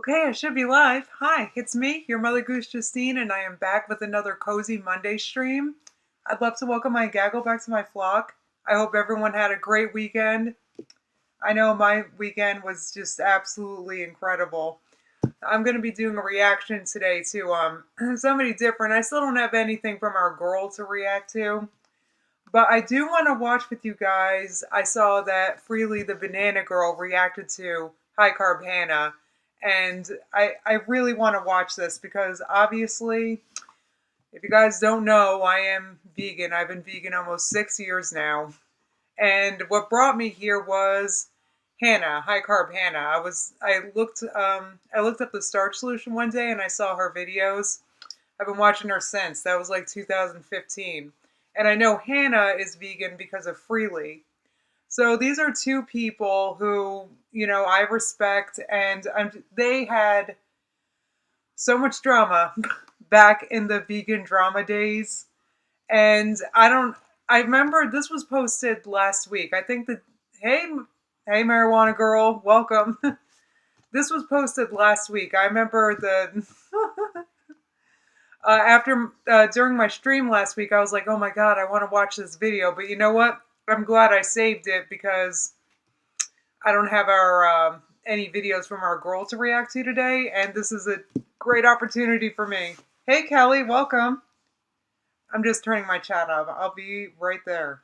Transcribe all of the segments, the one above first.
Okay, I should be live. Hi, it's me, your Mother Goose Justine, and I am back with another Cozy Monday stream. I'd love to welcome my gaggle back to my flock. I hope everyone had a great weekend. I know my weekend was just absolutely incredible. I'm going to be doing a reaction today to somebody different. I still don't have anything from our girl to react to, but I do want to watch with you guys. I saw that Freelee the Banana Girl reacted to High Carb Hannah, and I really want to watch this because obviously, if you guys don't know, I am vegan. I've been vegan almost 6 years now. And what brought me here was Hannah, High Carb Hannah. I looked up the starch solution one day and I saw her videos. I've been watching her since. That was like 2015. And I know Hannah is vegan because of Freelee. So these are two people who, I respect, and they had so much drama back in the vegan drama days. And I remember this was posted last week. I think that, hey, marijuana girl, welcome. This was posted last week. I remember during my stream last week, I was like, oh my God, I want to watch this video. But you know what? I'm glad I saved it because I don't have any videos from our girl to react to today. And this is a great opportunity for me. Hey, Kelly, welcome. I'm just turning my chat off. I'll be right there.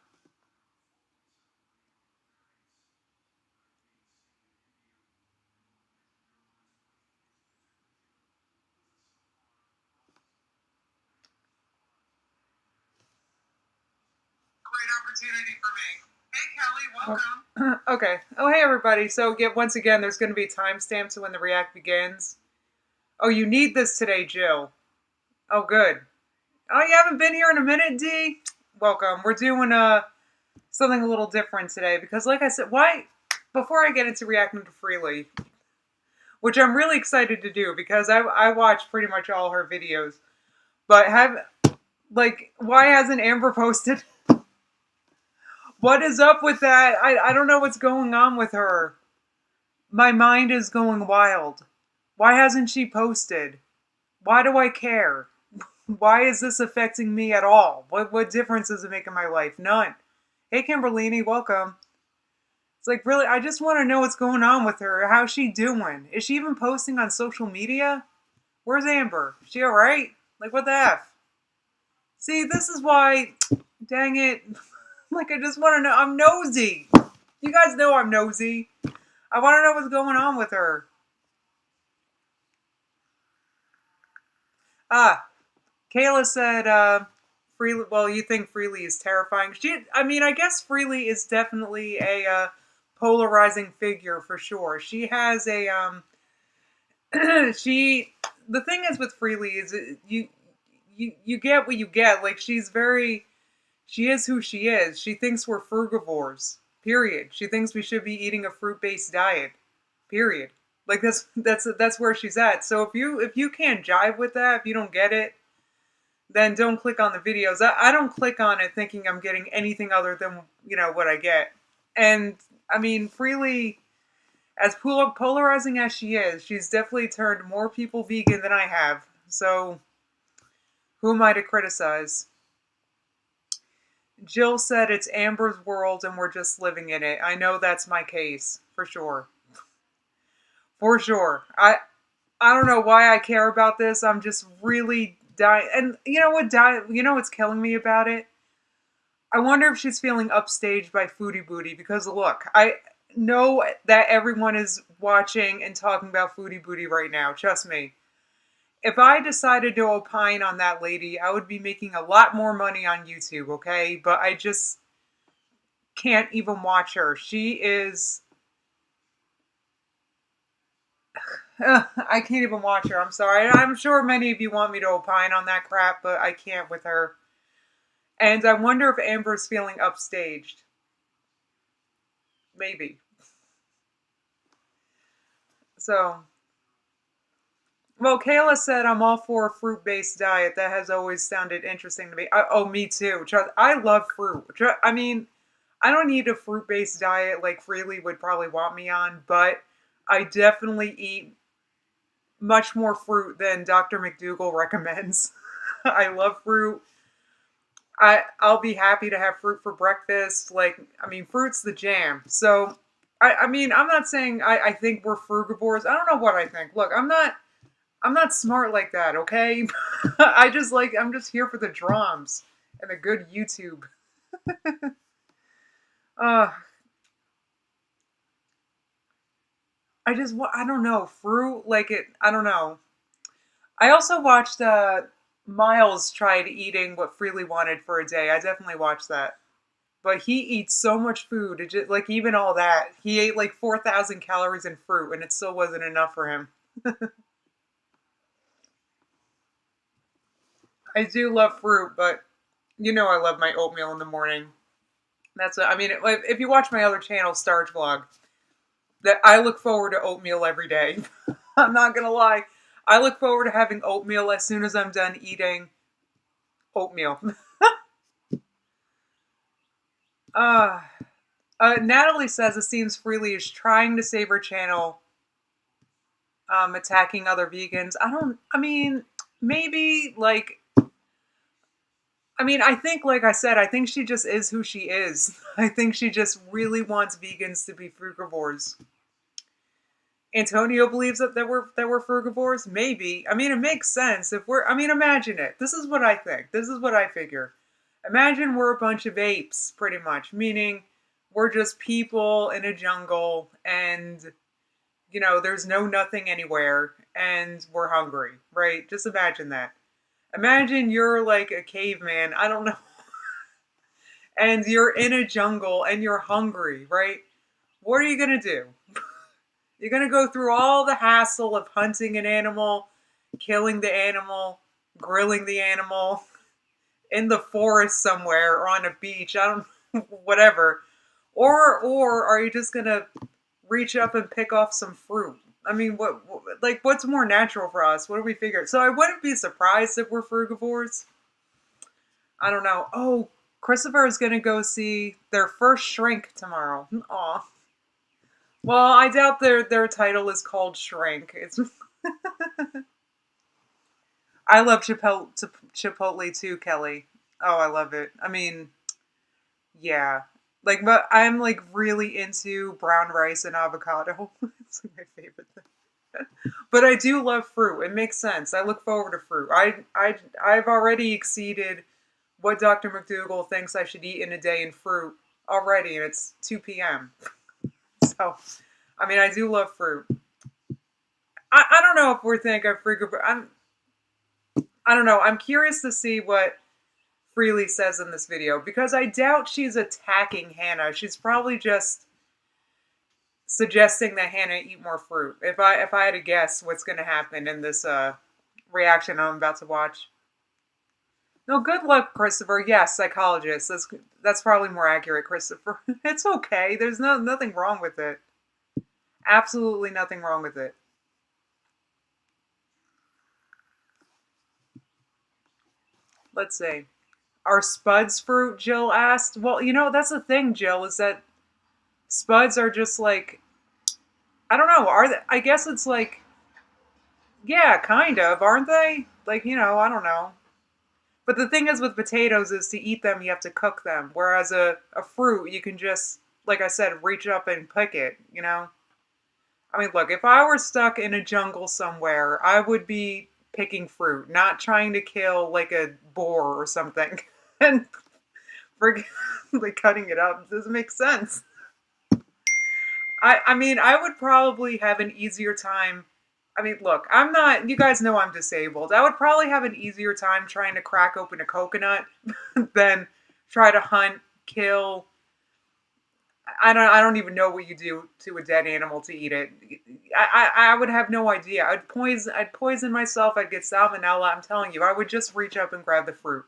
Great opportunity for me. Hey, Kelly, welcome. Okay. Oh, hey, everybody. So, once again, there's going to be timestamps when the react begins. Oh, you need this today, Jill. Oh, good. Oh, you haven't been here in a minute, D? Welcome. We're doing something a little different today because, like I said, before I get into reacting to Freelee, which I'm really excited to do because I watch pretty much all her videos, but why hasn't Amber posted? What is up with that? I don't know what's going on with her. My mind is going wild. Why hasn't she posted? Why do I care? Why is this affecting me at all? What difference does it make in my life? None. Hey, Kimberlini, welcome. It's like, really, I just want to know what's going on with her. How's she doing? Is she even posting on social media? Where's Amber? Is she alright? Like, what the F? See, this is why, dang it. Like, I just want to know. I'm nosy. You guys know I'm nosy. I want to know what's going on with her. Kayla said, Freelee, well, you think Freelee is terrifying. I guess Freelee is definitely a polarizing figure for sure. She has a, the thing is with Freelee is you get what you get. Like, she is who she is. She thinks we're frugivores, period. She thinks we should be eating a fruit-based diet, period. Like, that's where she's at. So if you can't jive with that, if you don't get it, then don't click on the videos. I don't click on it thinking I'm getting anything other than, what I get. And, I mean, Freelee, as polarizing as she is, she's definitely turned more people vegan than I have. So, who am I to criticize? Jill said it's Amber's world and we're just living in it. I know that's my case, for sure. For sure. I don't know why I care about this. I'm just really dying. And you know what's killing me about it? I wonder if she's feeling upstaged by Foodie Booty because look, I know that everyone is watching and talking about Foodie Booty right now. Trust me. If I decided to opine on that lady, I would be making a lot more money on YouTube, okay? But I just can't even watch her. She is... I can't even watch her. I'm sorry. I'm sure many of you want me to opine on that crap, but I can't with her. And I wonder if Amber's feeling upstaged. Maybe. So... Well, Kayla said I'm all for a fruit-based diet. That has always sounded interesting to me. Me too. I love fruit. I mean, I don't need a fruit-based diet like Freelee would probably want me on, but I definitely eat much more fruit than Dr. McDougall recommends. I love fruit. I'll be happy to have fruit for breakfast. Like, I mean, fruit's the jam. So, I mean, I'm not saying I think we're frugivores. I don't know what I think. Look, I'm not smart like that, okay? I'm just here for the drums and a good YouTube. Uh, I don't know, fruit, like it, I don't know. I also watched, Miles tried eating what Freelee wanted for a day. I definitely watched that. But he eats so much food, it just, like even all that, he ate like 4,000 calories in fruit and it still wasn't enough for him. I do love fruit, but you know I love my oatmeal in the morning. I mean, if you watch my other channel, Starch Vlog, that I look forward to oatmeal every day. I'm not gonna lie. I look forward to having oatmeal as soon as I'm done eating oatmeal. uh, Natalie says it seems Freelee is trying to save her channel, attacking other vegans. I mean, maybe, like, I mean, I think, like I said, I think she just is who she is. I think she just really wants vegans to be frugivores. Antonio believes that we're frugivores. Maybe. I mean, it makes sense if we're. I mean, imagine it. This is what I think. This is what I figure. Imagine we're a bunch of apes, pretty much, meaning we're just people in a jungle, and there's no nothing anywhere, and we're hungry, right? Just imagine that. Imagine you're like a caveman. I don't know. And you're in a jungle and you're hungry, right? What are you gonna do? You're going to go through all the hassle of hunting an animal, killing the animal, grilling the animal in the forest somewhere or on a beach. I don't whatever. Or are you just going to reach up and pick off some fruit? I mean, what's more natural for us? What do we figure? So I wouldn't be surprised if we're frugivores. I don't know. Oh, Christopher is going to go see their first shrink tomorrow. Aw. Well, I doubt their title is called Shrink. It's I love Chipotle too, Kelly. Oh, I love it. I mean, yeah. Like, but I'm like really into brown rice and avocado. It's like my favorite thing. But I do love fruit. It makes sense. I look forward to fruit. I've already exceeded what Dr. McDougall thinks I should eat in a day in fruit already, and it's 2 p.m. So, I mean, I do love fruit. I don't know if we're thinking I don't know. I'm curious to see what Freelee says in this video because I doubt she's attacking Hannah. She's probably just suggesting that Hannah eat more fruit. If I had to guess what's going to happen in this reaction I'm about to watch. No, good luck, Christopher. Yes, psychologist. That's probably more accurate, Christopher. It's okay. There's nothing wrong with it. Absolutely nothing wrong with it. Let's see. Are spuds fruit? Jill asked. Well, that's the thing, Jill, is that spuds are just like, I don't know. Are they? I guess it's like, yeah, kind of, aren't they? Like, I don't know. But the thing is with potatoes is to eat them, you have to cook them. Whereas a fruit, you can just, like I said, reach up and pick it, I mean, look, if I were stuck in a jungle somewhere, I would be picking fruit, not trying to kill like a boar or something and like cutting it up. It doesn't make sense. I mean, I would probably have an easier time. I mean, look, you guys know I'm disabled. I would probably have an easier time trying to crack open a coconut than try to hunt, kill. I don't even know what you do to a dead animal to eat it. I would have no idea. I'd poison myself. I'd get salmonella. I'm telling you, I would just reach up and grab the fruit.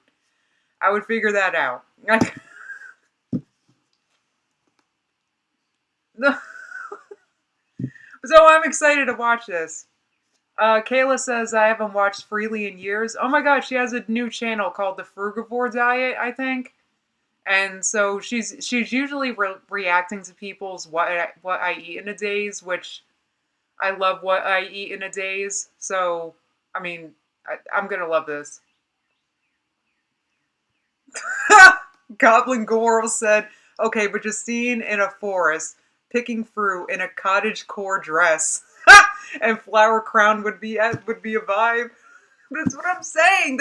I would figure that out. So I'm excited to watch this. Kayla says I haven't watched Freelee in years. Oh my god, she has a new channel called the Frugivore Diet, I think. And so she's usually reacting to people's what I eat in a days, which I love what I eat in a days. So, I mean, I'm going to love this. Goblin Goral said, okay, but Justine in a forest, picking fruit in a cottage core dress, and flower crown would be a vibe. That's what I'm saying.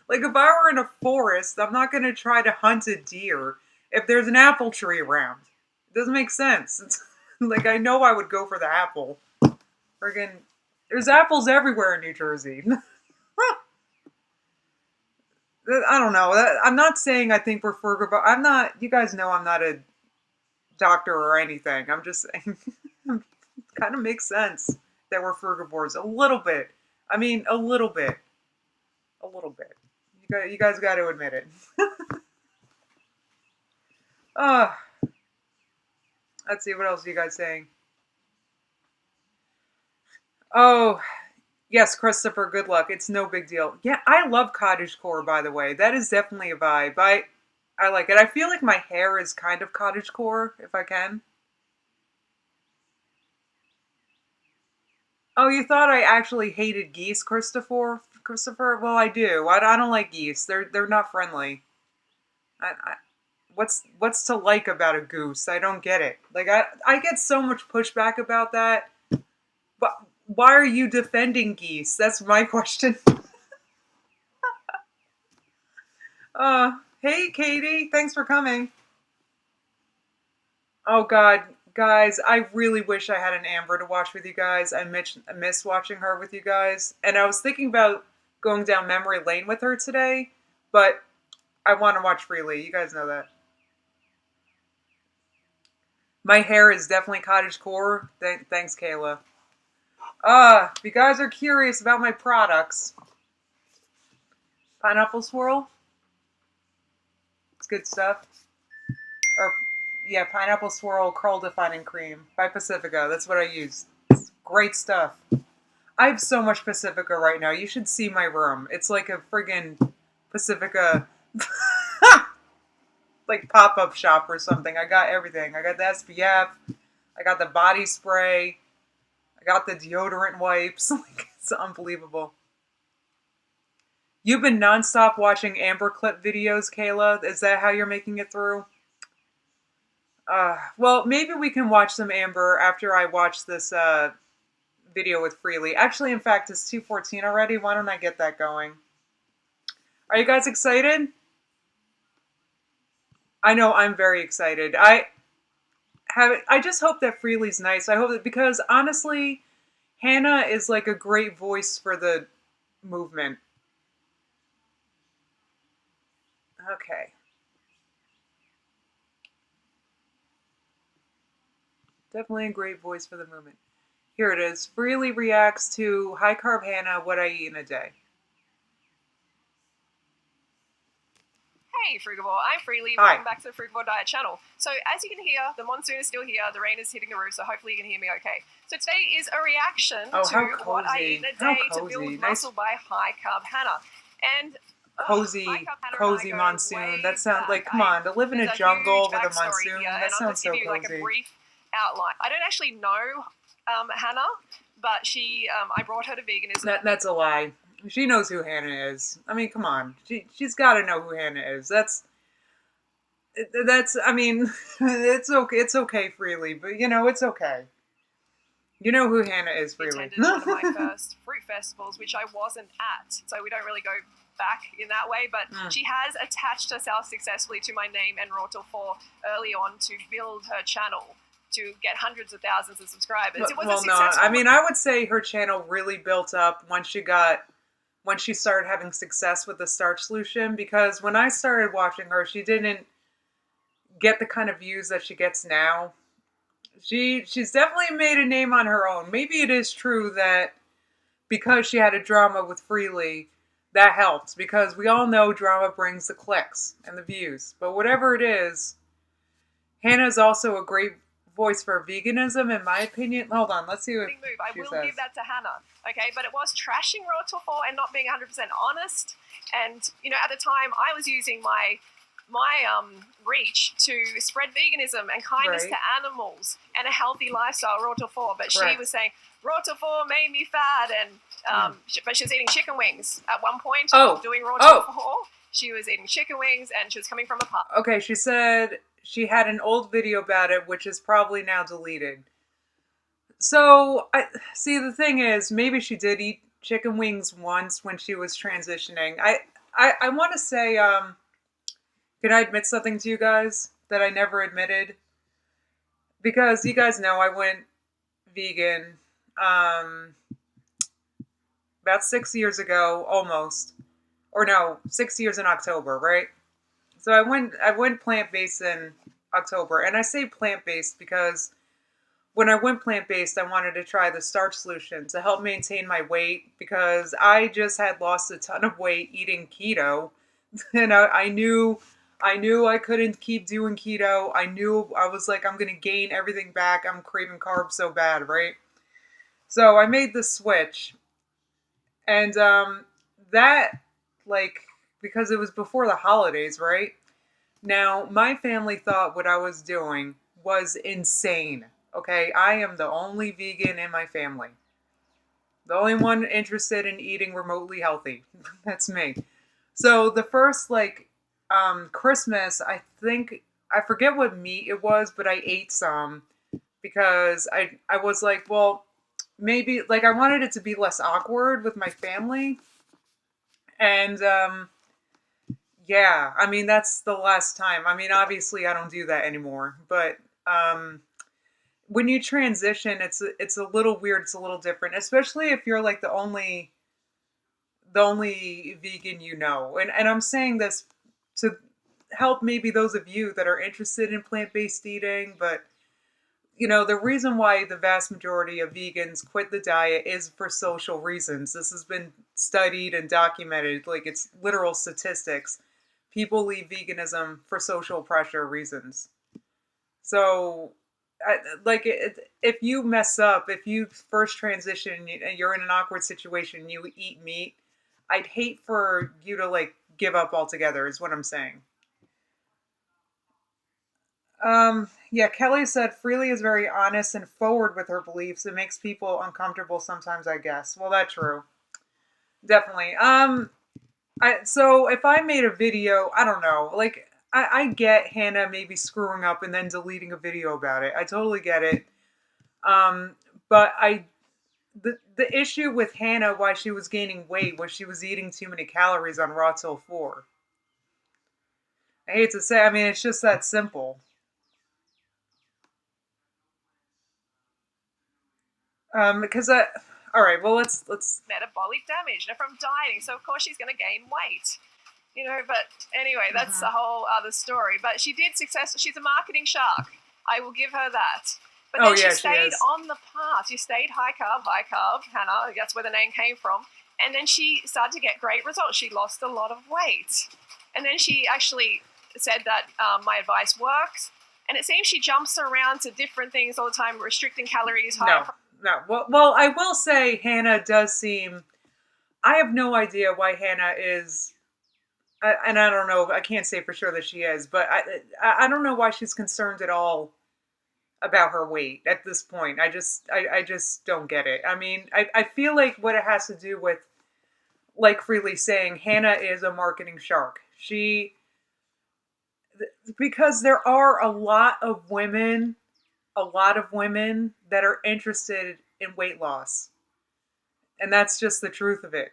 Like if I were in a forest, I'm not gonna try to hunt a deer if there's an apple tree around. It doesn't make sense. It's, like I know I would go for the apple. Friggin', there's apples everywhere in New Jersey. I don't know. I'm not saying I think we're frugivore. I'm not. You guys know I'm not a doctor or anything. I'm just saying it kind of makes sense that we're frugivores a little bit. I mean, a little bit. A little bit. You guys got to admit it. uh, let's see. What else are you guys saying? Oh, yes, Christopher, good luck. It's no big deal. Yeah, I love cottagecore, by the way. That is definitely a vibe. I like it. I feel like my hair is kind of cottagecore, if I can. Oh, you thought I actually hated geese, Christopher? Christopher? Well, I do. I don't like geese. They're not friendly. What's to like about a goose? I don't get it. Like I get so much pushback about that. But why are you defending geese? That's my question. Hey Katie, thanks for coming. Oh God, guys, I really wish I had an Amber to watch with you guys. I miss watching her with you guys, and I was thinking about going down memory lane with her today, but I want to watch Freelee. You guys know that. My hair is definitely cottagecore. Thanks, Kayla. If you guys are curious about my products, pineapple swirl, it's good stuff. Or, yeah, pineapple swirl curl defining cream by Pacifica. That's what I use. It's great stuff. I have so much Pacifica right now. You should see my room. It's like a friggin' Pacifica, like pop-up shop or something. I got everything. I got the SPF. I got the body spray. I got the deodorant wipes. Like, it's unbelievable. You've been nonstop watching Amber Clip videos, Kayla. Is that how you're making it through? Well, maybe we can watch some Amber after I watch this video with Freelee. Actually, in fact, it's 2:14 already. Why don't I get that going? Are you guys excited? I know I'm very excited. I just hope that Freely's nice. I hope that because honestly, Hannah is like a great voice for the movement. Okay. Definitely a great voice for the movement. Here it is. Freelee reacts to High Carb Hannah, What I Eat in a Day. Hey Frugivore, I'm Freelee. Welcome back to the Frugivore Diet channel. So as you can hear, the monsoon is still here, the rain is hitting the roof, so hopefully you can hear me okay. So today is a reaction to what I eat in a day to build muscle by High Carb Hannah. And cozy monsoon. That sounds like, come on, to live in a jungle with a monsoon, that sounds so cozy. Like a brief outline. I don't actually know Hannah, but I brought her to veganism. That's a lie. She knows who Hannah is. I mean, come on. She's got to know who Hannah is. I mean, it's okay. It's okay, Freelee, but you know, it's okay. You know who Hannah is, Freelee. Attended one of my first fruit festivals, which I wasn't at, so we don't really go back in that way, but she has attached herself successfully to my name and Rotor 4 early on to build her channel to get hundreds of thousands of subscribers. It was a successful I mean, I would say her channel really built up once she started having success with the starch solution, because when I started watching her, she didn't get the kind of views that she gets now. She's definitely made a name on her own. Maybe it is true that because she had a drama with Freelee, that helped, because we all know drama brings the clicks and the views. But whatever it is, Hannah is also a great voice for veganism, in my opinion. Hold on, let's see what she says. I will give that to Hannah, okay? But it was trashing Rotor 4 and not being 100% honest. And, you know, at the time, I was using my my reach to spread veganism and kindness Right. to animals and a healthy lifestyle, raw till 4. But Correct. she was saying, raw till 4 made me fat. And but she was eating chicken wings at one point of doing raw till 4. She was eating chicken wings and she was coming from a pub. Okay, she said she had an old video about it, which is probably now deleted. So, see, the thing is, maybe she did eat chicken wings once when she was transitioning. I want to say, can I admit something to you guys that I never admitted? Because you guys know I went vegan about 6 years ago, almost. Or no, 6 years in October, right? So I went plant-based in October. And I say plant-based because when I went plant-based, I wanted to try the starch solution to help maintain my weight because I just had lost a ton of weight eating keto. And I knew I couldn't keep doing keto. I knew I was like, I'm going to gain everything back. I'm craving carbs so bad, right? So I made the switch. And that, like, because it was before the holidays, right? Now, my family thought what I was doing was insane. Okay, I am the only vegan in my family. The only one interested in eating remotely healthy. That's me. So the first Christmas, I forget what meat it was, but I ate some because I was like, well, maybe like I wanted it to be less awkward with my family. And yeah, I mean that's the last time. I mean, obviously I don't do that anymore, but when you transition, it's a little weird. It's a little different, especially if you're like the only vegan you know. And I'm saying this to help maybe those of you that are interested in plant-based eating. But you know, the reason why the vast majority of vegans quit the diet is for social reasons. This has been studied and documented. Like it's literal statistics. People leave veganism for social pressure reasons. So if you mess up, if you first transition and you're in an awkward situation and you eat meat, I'd hate for you to like give up altogether is what I'm saying. Yeah, Kelly said Freelee is very honest and forward with her beliefs. It makes people uncomfortable sometimes, I guess. Well, that's true. Definitely. So if I made a video, I don't know, like I get Hannah maybe screwing up and then deleting a video about it. I totally get it. But the issue with Hannah, why she was gaining weight, was she was eating too many calories on raw till 4. I hate to say, I mean, it's just that simple. Because all right, well let's metabolic damage from dieting. So of course she's going to gain weight. You know, but anyway, that's a whole other story. But she did successful. She's a marketing shark. I will give her that. But then she stayed on the path. She stayed high carb, Hannah. That's where the name came from. And then she started to get great results. She lost a lot of weight. And then she actually said that my advice works. And it seems she jumps around to different things all the time, restricting calories. No. Well, I will say Hannah does seem... I have no idea why Hannah is... and I don't know, I can't say for sure that she is, but I don't know why she's concerned at all about her weight at this point. I just don't get it. I mean, I feel like what it has to do with, like Freelee saying, Hannah is a marketing shark. Because there are a lot of women that are interested in weight loss. And that's just the truth of it.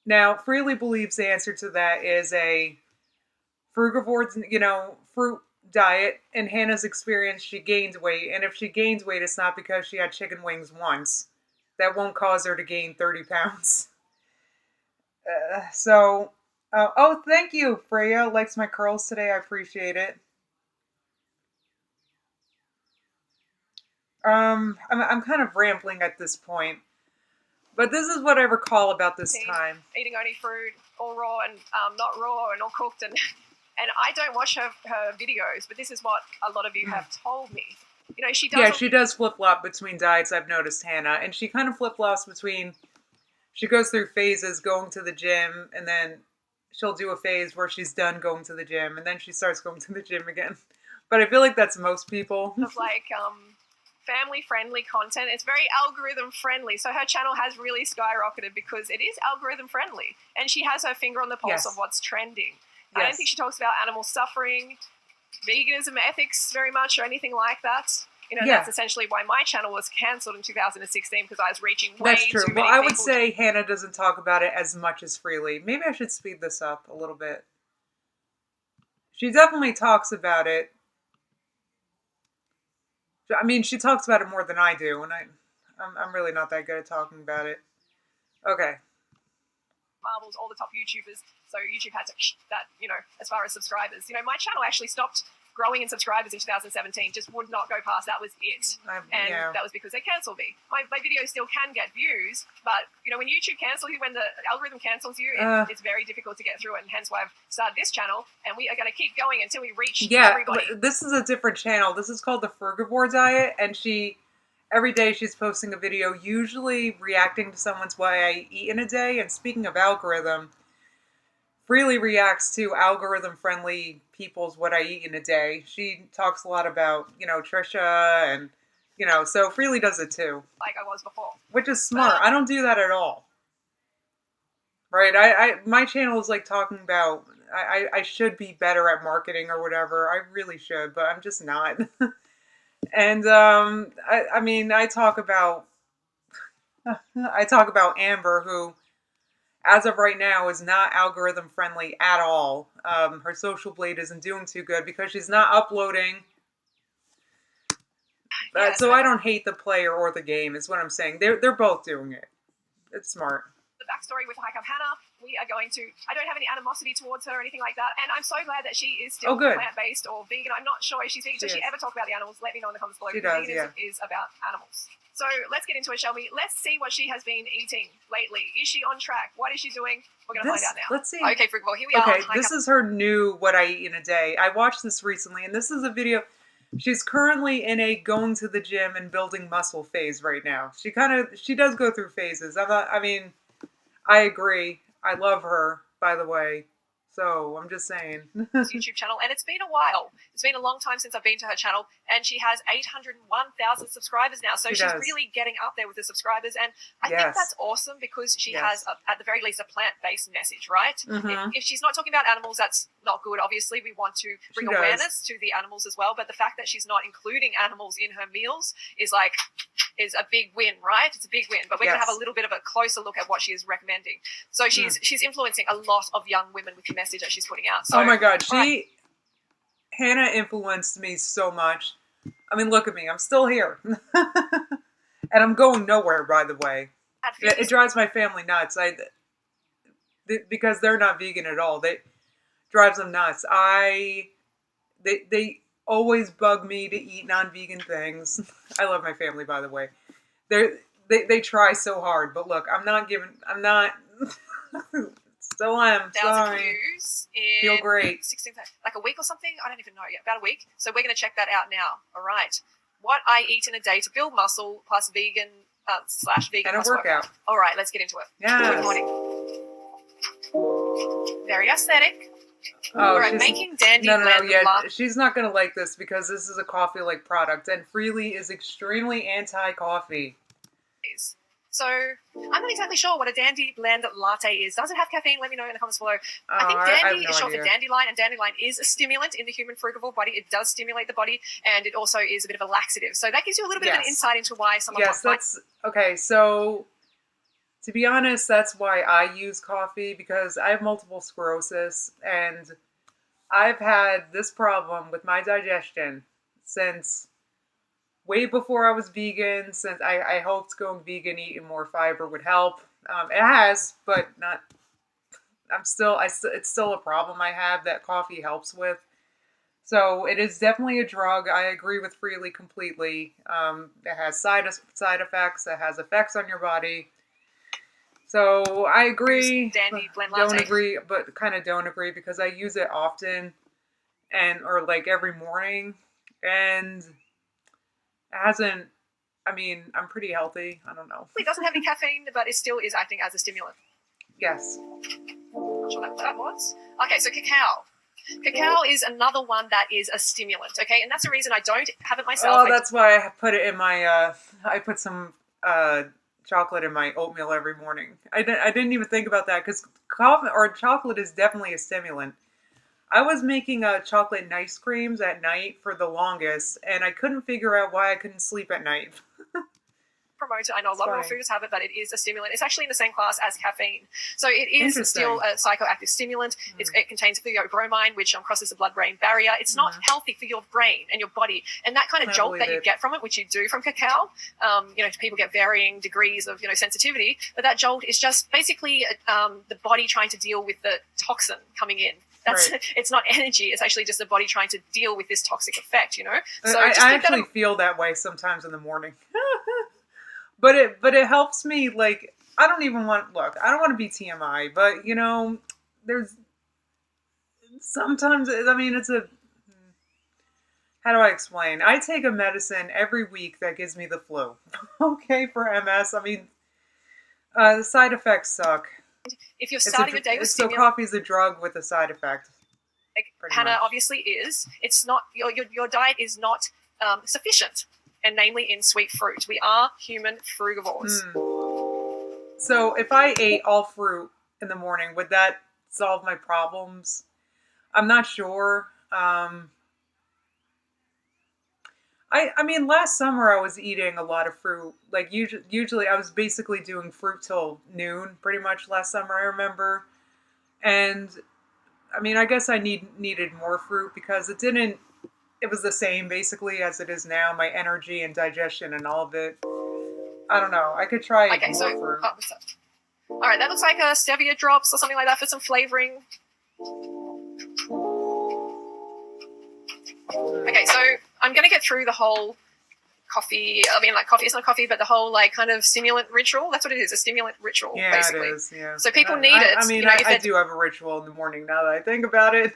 Now, Freelee believes the answer to that is a frugivore, fruit diet. In Hannah's experience, she gained weight. And if she gains weight, it's not because she had chicken wings once. That won't cause her to gain 30 pounds. Oh, thank you, Freya. Likes my curls today. I appreciate it. I'm kind of rambling at this point. But this is what I recall about this time. Eating only fruit, all raw and not raw and all cooked. And I don't watch her videos, but this is what a lot of you have told me. You know, she does... Yeah, she does flip-flop between diets, I've noticed, Hannah. And she kind of flip-flops between... She goes through phases, going to the gym, and then she'll do a phase where she's done going to the gym, and then she starts going to the gym again. But I feel like that's most people. Of like family-friendly content. It's very algorithm-friendly. So her channel has really skyrocketed because it is algorithm-friendly. And she has her finger on the pulse of what's trending. I don't think she talks about animal suffering, veganism ethics very much, or anything like that. You know, that's essentially why my channel was cancelled in 2016 because I was reaching way That's true. too many Well, I people. would say Hannah doesn't talk about it as much as Freelee. Maybe I should speed this up a little bit. She definitely talks about it. I mean, she talks about it more than I do, and I'm really not that good at talking about it. Okay. Marbles, all the top YouTubers. So YouTube had to that, you know, as far as subscribers. You know, my channel actually stopped growing in subscribers in 2017, just would not go past. That was it. And that was because they cancelled me. My videos still can get views, but, you know, when YouTube cancels you, when the algorithm cancels you, it's very difficult to get through it. And hence why I've started this channel, and we are going to keep going until we reach everybody. But this is a different channel. This is called the Frugivore Diet, and every day she's posting a video, usually reacting to someone's what I eat in a day. And speaking of algorithm, Freelee reacts to algorithm-friendly people's what I eat in a day. She talks a lot about, you know, Trisha and, you know, so Freelee does it too. Like I was before. Which is smart. I don't do that at all. Right? My channel is like talking about, I should be better at marketing or whatever. I really should, but I'm just not. And, I mean, I talk about Amber, who, as of right now, is not algorithm friendly at all. Her social blade isn't doing too good because she's not uploading. So I don't hate the player or the game, is what I'm saying. They're both doing it. It's smart. The backstory with High Cup Hannah, we are going to, I don't have any animosity towards her or anything like that. And I'm so glad that she is still plant-based or vegan. I'm not sure if she's vegan. Does she ever talk about the animals? Let me know in the comments below. She does, veganism is about animals. So let's get into it, shall we? Let's see what she has been eating lately. Is she on track? What is she doing? We're going to find out now. Let's see. Okay, well, here we are. Okay, this is her new What I Eat in a Day. I watched this recently, and this is a video. She's currently in a going to the gym and building muscle phase right now. She does go through phases. I agree. I love her, by the way. So, I'm just saying. YouTube channel, and it's been a while. It's been a long time since I've been to her channel, and she has 801,000 subscribers now. So she's really getting up there with the subscribers, and I think that's awesome because she has, at the very least, a plant-based message, right? Mm-hmm. If she's not talking about animals, that's not good. Obviously, we want to bring awareness to the animals as well, but the fact that she's not including animals in her meals is a big win, right? It's a big win. But we're going to have a little bit of a closer look at what she is recommending. So she's influencing a lot of young women with the message that she's putting out. So, oh my God, Hannah influenced me so much. I mean, look at me. I'm still here. And I'm going nowhere, by the way. It drives my family nuts. Because they're not vegan at all. They drives them nuts. They always bug me to eat non-vegan things. I love my family, by the way. They try so hard, but look, I'm not. Still am. 1,000 views in feel great. 16, like a week or something. I don't even know yet. About a week. So we're going to check that out now. All right. What I eat in a day to build muscle plus vegan / vegan and a workout. All right, let's get into it. Yes. Good morning. Very aesthetic. Oh, we're making dandy blend. She's not going to like this because this is a coffee-like product, and Freelee is extremely anti-coffee. So, I'm not exactly sure what a dandy blend latte is. Does it have caffeine? Let me know in the comments below. I think dandy is short for dandelion, and dandelion is a stimulant in the human frugivore body. It does stimulate the body, and it also is a bit of a laxative. So that gives you a little bit of an insight into why someone okay, so to be honest, that's why I use coffee, because I have multiple sclerosis, and I've had this problem with my digestion since way before I was vegan. Since I hoped going vegan, eating more fiber would help. It has, but not. It's still a problem I have that coffee helps with. So it is definitely a drug. I agree with Freelee completely. It has side effects. It has effects on your body. So I agree. Don't agree, but kind of don't agree because I use it often, or like every morning, and it hasn't. I mean, I'm pretty healthy. I don't know. It doesn't have any caffeine, but it still is acting as a stimulant. Yes. not sure what that was. Okay, so cacao. Cacao is another one that is a stimulant, okay? And that's the reason I don't have it myself. Oh, that's why I put it in my, I put some chocolate in my oatmeal every morning. I didn't even think about that because coffee or chocolate is definitely a stimulant. I was making chocolate ice creams at night for the longest, and I couldn't figure out why I couldn't sleep at night. Promoter. I know a lot of raw foods have it, but it is a stimulant. It's actually in the same class as caffeine. So it is still a psychoactive stimulant. It contains theobromine, which crosses the blood-brain barrier. It's not healthy for your brain and your body. And that kind of jolt that you get from it, which you do from cacao, people get varying degrees of, sensitivity, but that jolt is just basically the body trying to deal with the toxin coming in. It's not energy. It's actually just the body trying to deal with this toxic effect, So I actually feel that way sometimes in the morning. But it helps me, like, I don't want to be TMI, but, there's sometimes, how do I explain? I take a medicine every week that gives me the flu, okay, for MS. The side effects suck. If you're starting your day with so coffee's a drug with a side effect. Hannah obviously is. It's not, your diet is not sufficient. And namely in sweet fruit. We are human frugivores. So if I ate all fruit in the morning, would that solve my problems? I'm not sure. Last summer I was eating a lot of fruit. Like usually I was basically doing fruit till noon, pretty much last summer, I remember. And I guess I needed more fruit because it was the same basically as it is now. My energy and digestion and all of it. I don't know. I could try more fruit. All right, that looks like stevia drops or something like that for some flavoring. Okay, so I'm going to get through the whole coffee. Coffee is not coffee, but the whole kind of stimulant ritual. That's what it is, a stimulant ritual, basically. It is, yeah. So people need it. I do have a ritual in the morning now that I think about it.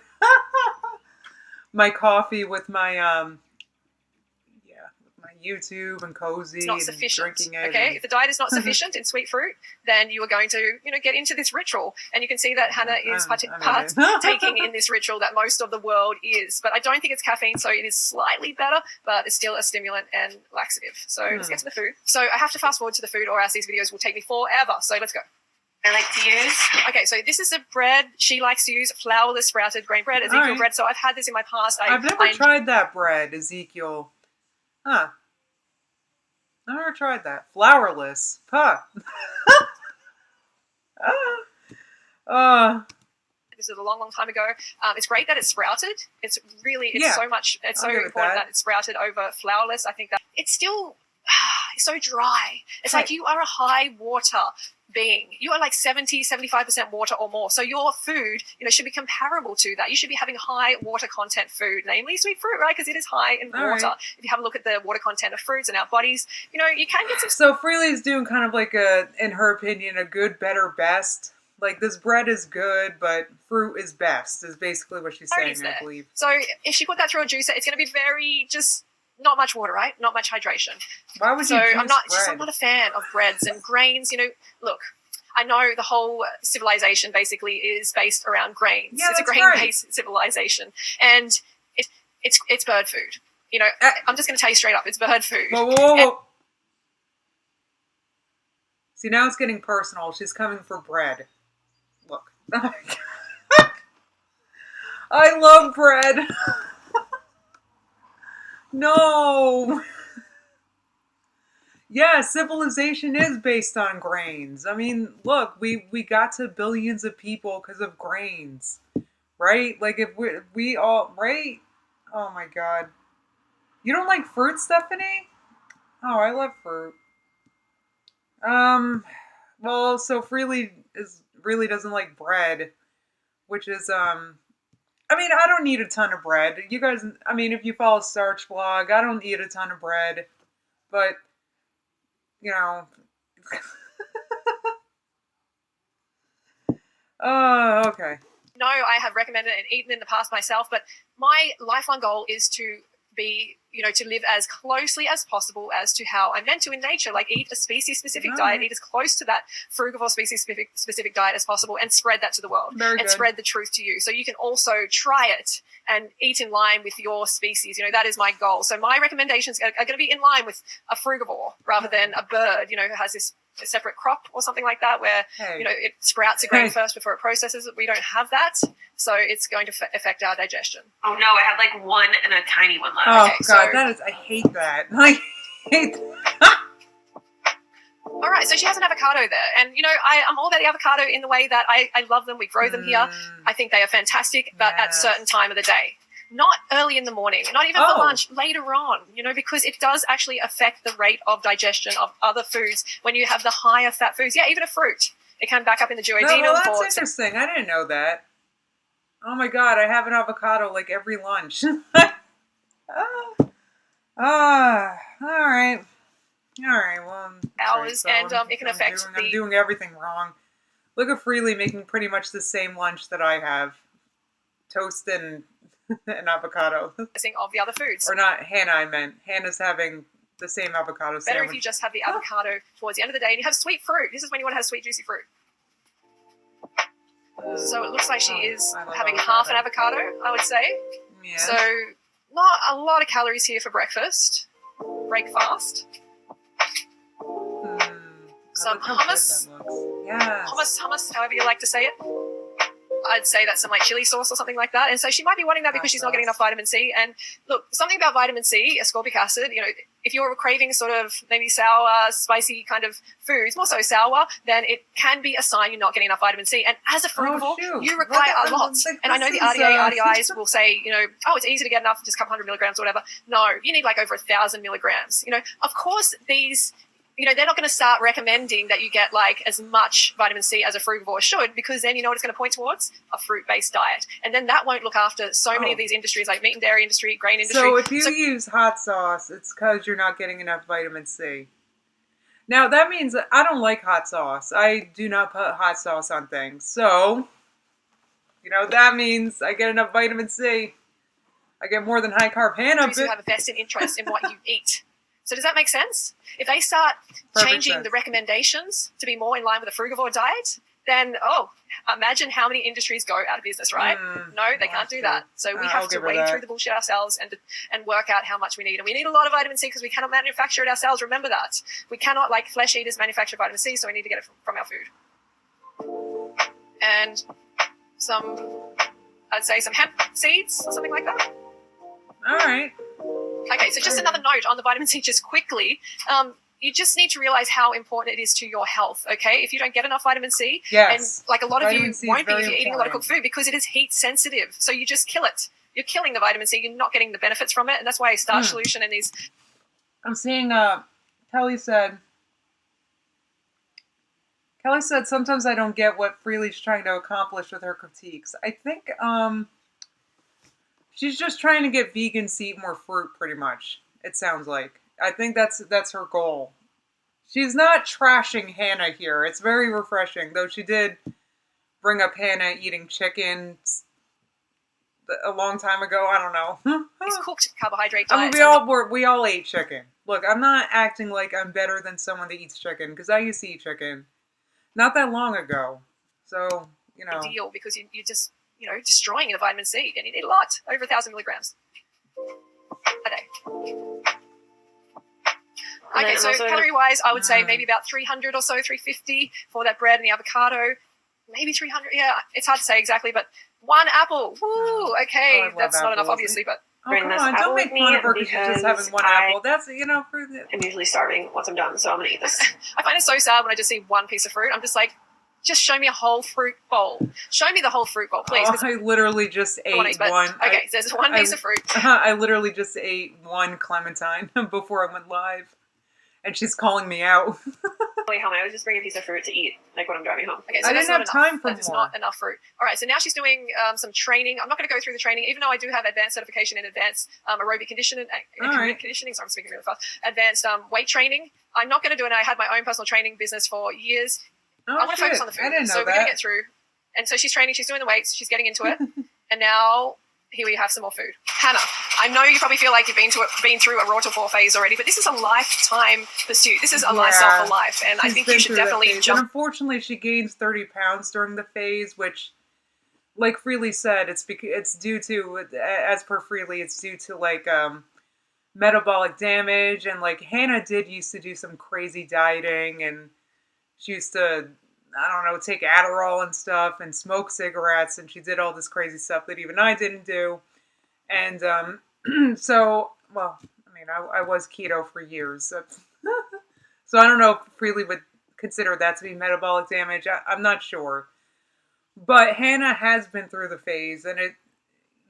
My coffee with my YouTube and cozy it's not and sufficient. drinking it. Okay, if the diet is not sufficient in sweet fruit, then you are going to get into this ritual, and you can see that Hannah is partaking in this ritual that most of the world is. But I don't think it's caffeine, so it is slightly better, but it's still a stimulant and laxative. So let's get to the food. So I have to fast forward to the food, or else these videos will take me forever. So let's go. I like to use. Okay, so this is a bread. She likes to use flourless sprouted grain bread, Ezekiel bread. So I've had this in my past. I've never tried that bread, Ezekiel. Huh. I've never tried that. Flourless. Huh. This is a long, long time ago. It's great that it's sprouted. It's so much. It's so important that it's sprouted over flourless. I think that it's still so dry. It's like you are a high water being. You are like 70-75% water or more. So your food, should be comparable to that. You should be having high water content food, namely sweet fruit, right? Because it is high in water. Right. If you have a look at the water content of fruits in our bodies, you can get some. So Freelee is doing kind of like in her opinion, a good, better, best. Like this bread is good, but fruit is best. Is basically what she's saying, I believe. So if she put that through a juicer, it's going to be very just. Not much water, right? Not much hydration. Why would you juice bread? I'm not a fan of breads and grains. Look, I know the whole civilization basically is based around grains. Yeah, it's a grain-based civilization, and it's bird food. I'm just going to tell you straight up, it's bird food. Whoa. See, now it's getting personal. She's coming for bread. Look. I love bread. No. Yeah, civilization is based on grains. Look, we got to billions of people because of grains, right? Like if we all, right? Oh my God. You don't like fruit, Stephanie? Oh, I love fruit. Well, so Freelee really doesn't like bread, which is, I don't eat a ton of bread. You guys, if you follow Starch Blog, I don't eat a ton of bread. But, okay. No, I have recommended and eaten in the past myself, but my lifelong goal is to be, to live as closely as possible as to how I'm meant to in nature, like eat a species-specific diet, eat as close to that frugivore species-specific diet as possible, and spread that to the world, spread the truth to you. So you can also try it and eat in line with your species. That is my goal. So my recommendations are going to be in line with a frugivore rather than a bird, who has this a separate crop or something like that where, it sprouts a grain first before it processes it. We don't have that. So it's going to affect our digestion. Oh, no, I had like one and a tiny one left. Oh, God, I hate that. I hate that. All right, so she has an avocado there. And, I'm all about the avocado in the way that I love them. We grow them here. I think they are fantastic, but at a certain time of the day. Not early in the morning, not even for lunch, later on, because it does actually affect the rate of digestion of other foods when you have the higher fat foods. Yeah, even a fruit. It can back up in the duodenum. No, well, that's interesting. I didn't know that. Oh, my God, I have an avocado like every lunch. All right. Well, hours, so and it can affect I'm doing everything wrong. Look at Freelee making pretty much the same lunch that I have. Toast and an avocado. Of the other foods. Or not Hannah, I meant. Hannah's having the same avocado sandwich. Better if you just have the avocado towards the end of the day and you have sweet fruit. This is when you want to have sweet, juicy fruit. So it looks like she is having half an avocado, I would say. Yeah. So not a lot of calories here for breakfast. Breakfast. Some hummus. Yes. Hummus, however you like to say it. I'd say that's some like chili sauce or something like that. And so she might be wanting that because she's not getting enough vitamin C. And look, something about vitamin C, ascorbic acid, if you're craving sort of maybe sour, spicy kind of foods, more so sour, then it can be a sign you're not getting enough vitamin C. And as a frugivore, you require a lot. And I know the RDIs will say, it's easy to get enough, just a couple 100 milligrams or whatever. No, you need like over 1,000 milligrams. Of course, these... they're not going to start recommending that you get like as much vitamin C as a frugivore should, because then you know what it's going to point towards? A fruit-based diet. And then that won't look after so many of these industries like meat and dairy industry, grain industry. So if you use hot sauce, it's because you're not getting enough vitamin C. Now, that means that I don't like hot sauce. I do not put hot sauce on things. So, that means I get enough vitamin C. I get more than high-carb Hannah. You have a vested interest in what you eat. So does that make sense? If they start changing the recommendations to be more in line with a frugivore diet, then, imagine how many industries go out of business, right? No, they can't do that. So we have to wade through the bullshit ourselves and work out how much we need. And we need a lot of vitamin C because we cannot manufacture it ourselves. Remember that. We cannot, like flesh eaters, manufacture vitamin C, so we need to get it from our food. And I'd say some hemp seeds or something like that. All right. Okay, so just another note on the vitamin C just quickly. You just need to realize how important it is to your health, okay? If you don't get enough vitamin C, and like a lot of you won't be if you're eating a lot of cooked food because it is heat sensitive. So you just kill it. You're killing the vitamin C. You're not getting the benefits from it. And that's why a starch solution and these... I'm seeing, Kelly said sometimes I don't get what Freelee's trying to accomplish with her critiques. I think, she's just trying to get vegans to eat more fruit, pretty much. It sounds like. I think that's her goal. She's not trashing Hannah here. It's very refreshing, though she did bring up Hannah eating chicken a long time ago. I don't know. It's cooked carbohydrate diets. I mean, we all ate chicken. Look, I'm not acting like I'm better than someone that eats chicken, because I used to eat chicken not that long ago. So, Ideal, because you're just... destroying the vitamin C, and you need a lot, over 1,000 milligrams a day. Okay, so calorie-wise, I would say maybe about 300 or so, 350 for that bread and the avocado. Maybe 300, yeah, it's hard to say exactly, but one apple, woo, okay, that's not enough, obviously, but... come on, don't make fun of her because she's just having one apple. That's, I'm usually starving once I'm done, so I'm going to eat this. I find it so sad when I just see one piece of fruit. I'm just like, just show me a whole fruit bowl. Show me the whole fruit bowl, please. I literally just ate one. Okay, so there's one piece of fruit. I literally just ate one clementine before I went live. And she's calling me out. I was just bringing a piece of fruit to eat, like when I'm driving home. Okay, so I didn't have time for more. There's not enough fruit. All right, so now she's doing some training. I'm not going to go through the training, even though I do have advanced certification in advanced aerobic conditioning. Conditioning. Sorry, I'm speaking really fast. Advanced weight training. I'm not going to do it. I had my own personal training business for years. I want to focus on the food. I didn't know so we're going to get through. And so she's training. She's doing the weights. She's getting into it. And now here we have some more food. Hannah, I know you probably feel like you've been through a raw till 4 phase already, but this is a lifetime pursuit. This is a lifestyle for life, and I think you should definitely jump. And unfortunately, she gains 30 pounds during the phase, which, like Freelee said, it's due to, as per Freelee, it's due to like metabolic damage, and like Hannah used to do some crazy dieting, and she used to, I don't know, take Adderall and stuff and smoke cigarettes, and she did all this crazy stuff that even I didn't do. And so, well, I mean, I was keto for years. So I don't know if Freelee would consider that to be metabolic damage. I'm not sure. But Hannah has been through the phase, and it,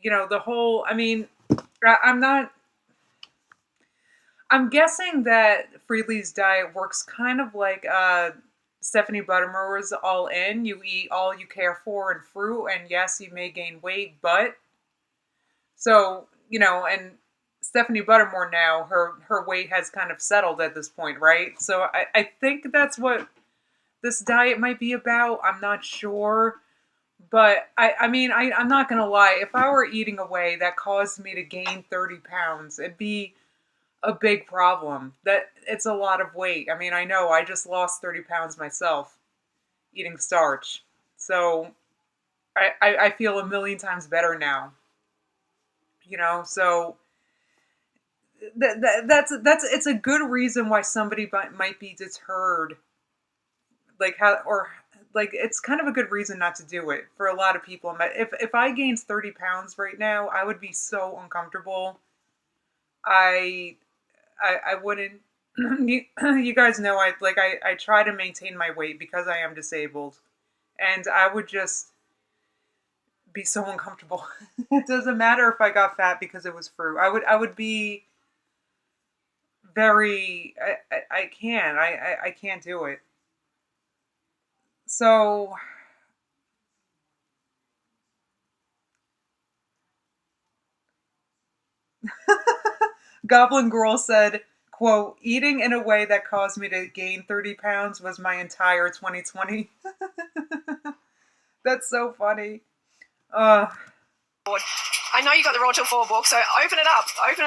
the whole, I mean, I'm guessing that Freelee's diet works kind of like Stephanie Buttermore's All In. You eat all you care for and fruit, and yes, you may gain weight, but so, and Stephanie Buttermore now, her weight has kind of settled at this point, right? So I think that's what this diet might be about. I'm not sure. But I mean, I'm not going to lie. If I were eating a way that caused me to gain 30 pounds, it'd be a big problem. That it's a lot of weight. I mean, I know I just lost 30 pounds myself eating starch. So I feel a million times better now. So that's it's a good reason why somebody might be deterred. It's kind of a good reason not to do it for a lot of people. If I gained 30 pounds right now, I would be so uncomfortable. I wouldn't. You guys know I try to maintain my weight because I am disabled, and I would just be so uncomfortable. It doesn't matter if I got fat because it was fruit. I would be very. I can't do it. So, Goblin Girl said, quote, eating in a way that caused me to gain 30 pounds was my entire 2020. That's so funny. I know you got the Raw Till 4 book, so open it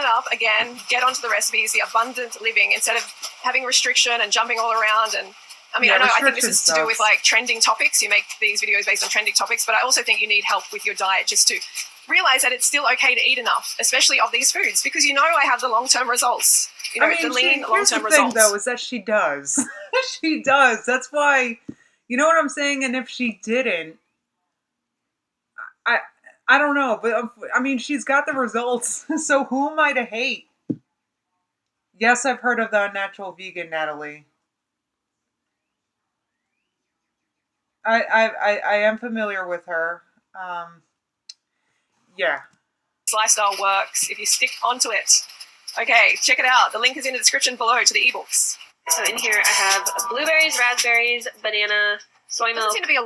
up again, get onto the recipes, the abundant living, instead of having restriction and jumping all around. And I mean, I think this is to do with like trending topics. You make these videos based on trending topics, but I also think you need help with your diet just to realize that it's still okay to eat enough, especially of these foods, because I have the long-term results. The lean long-term results. Here's the thing, though, is that she does. She does. That's why, you know what I'm saying? And if she didn't, I don't know, but I mean, she's got the results, so who am I to hate? Yes, I've heard of the Unnatural Vegan, Natalie. I am familiar with her. Yeah. This lifestyle works if you stick onto it. Okay, check it out. The link is in the description below to the ebooks. So in here I have blueberries, raspberries, banana, soy milk. Doesn't seem to be a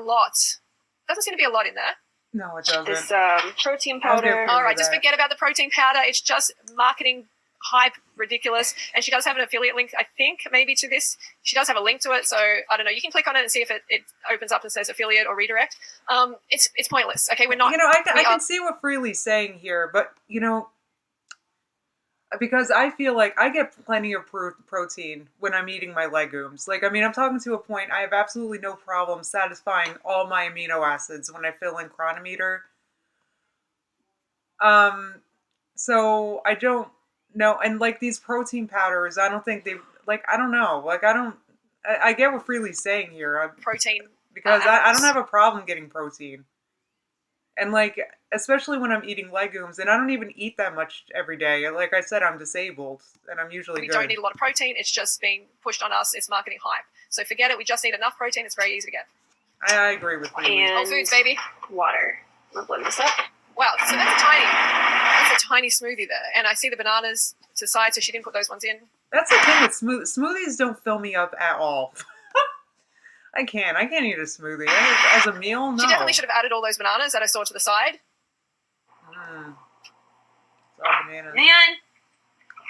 lot in there. No, it doesn't. It's protein powder. All right, just forget about the protein powder. It's just marketing hype, ridiculous. And she does have an affiliate link, I think, maybe to this. She does have a link to it, so I don't know. You can click on it and see if it opens up and says affiliate or redirect. It's pointless. Okay, we're not. I can see what Freelee's saying here, but because I feel like I get plenty of protein when I'm eating my legumes. Like, I mean, I'm talking to a point, I have absolutely no problem satisfying all my amino acids when I fill in Chronometer. So I don't know. And like these protein powders, I don't think I don't know. Like, I get what Freelee's saying here. Protein. Because I don't have a problem getting protein. And like, especially when I'm eating legumes, and I don't even eat that much every day. Like I said, I'm disabled, and I'm usually good. We don't need a lot of protein. It's just being pushed on us. It's marketing hype. So forget it. We just need enough protein. It's very easy to get. I agree with you. And Whole Foods, baby. Water. I'm blend this up. Wow, so that's a tiny smoothie there. And I see the bananas to the side, so she didn't put those ones in. That's the thing with smoothies don't fill me up at all. I can't eat a smoothie. As a meal, no. She definitely should have added all those bananas that I saw to the side. Bananas. Man.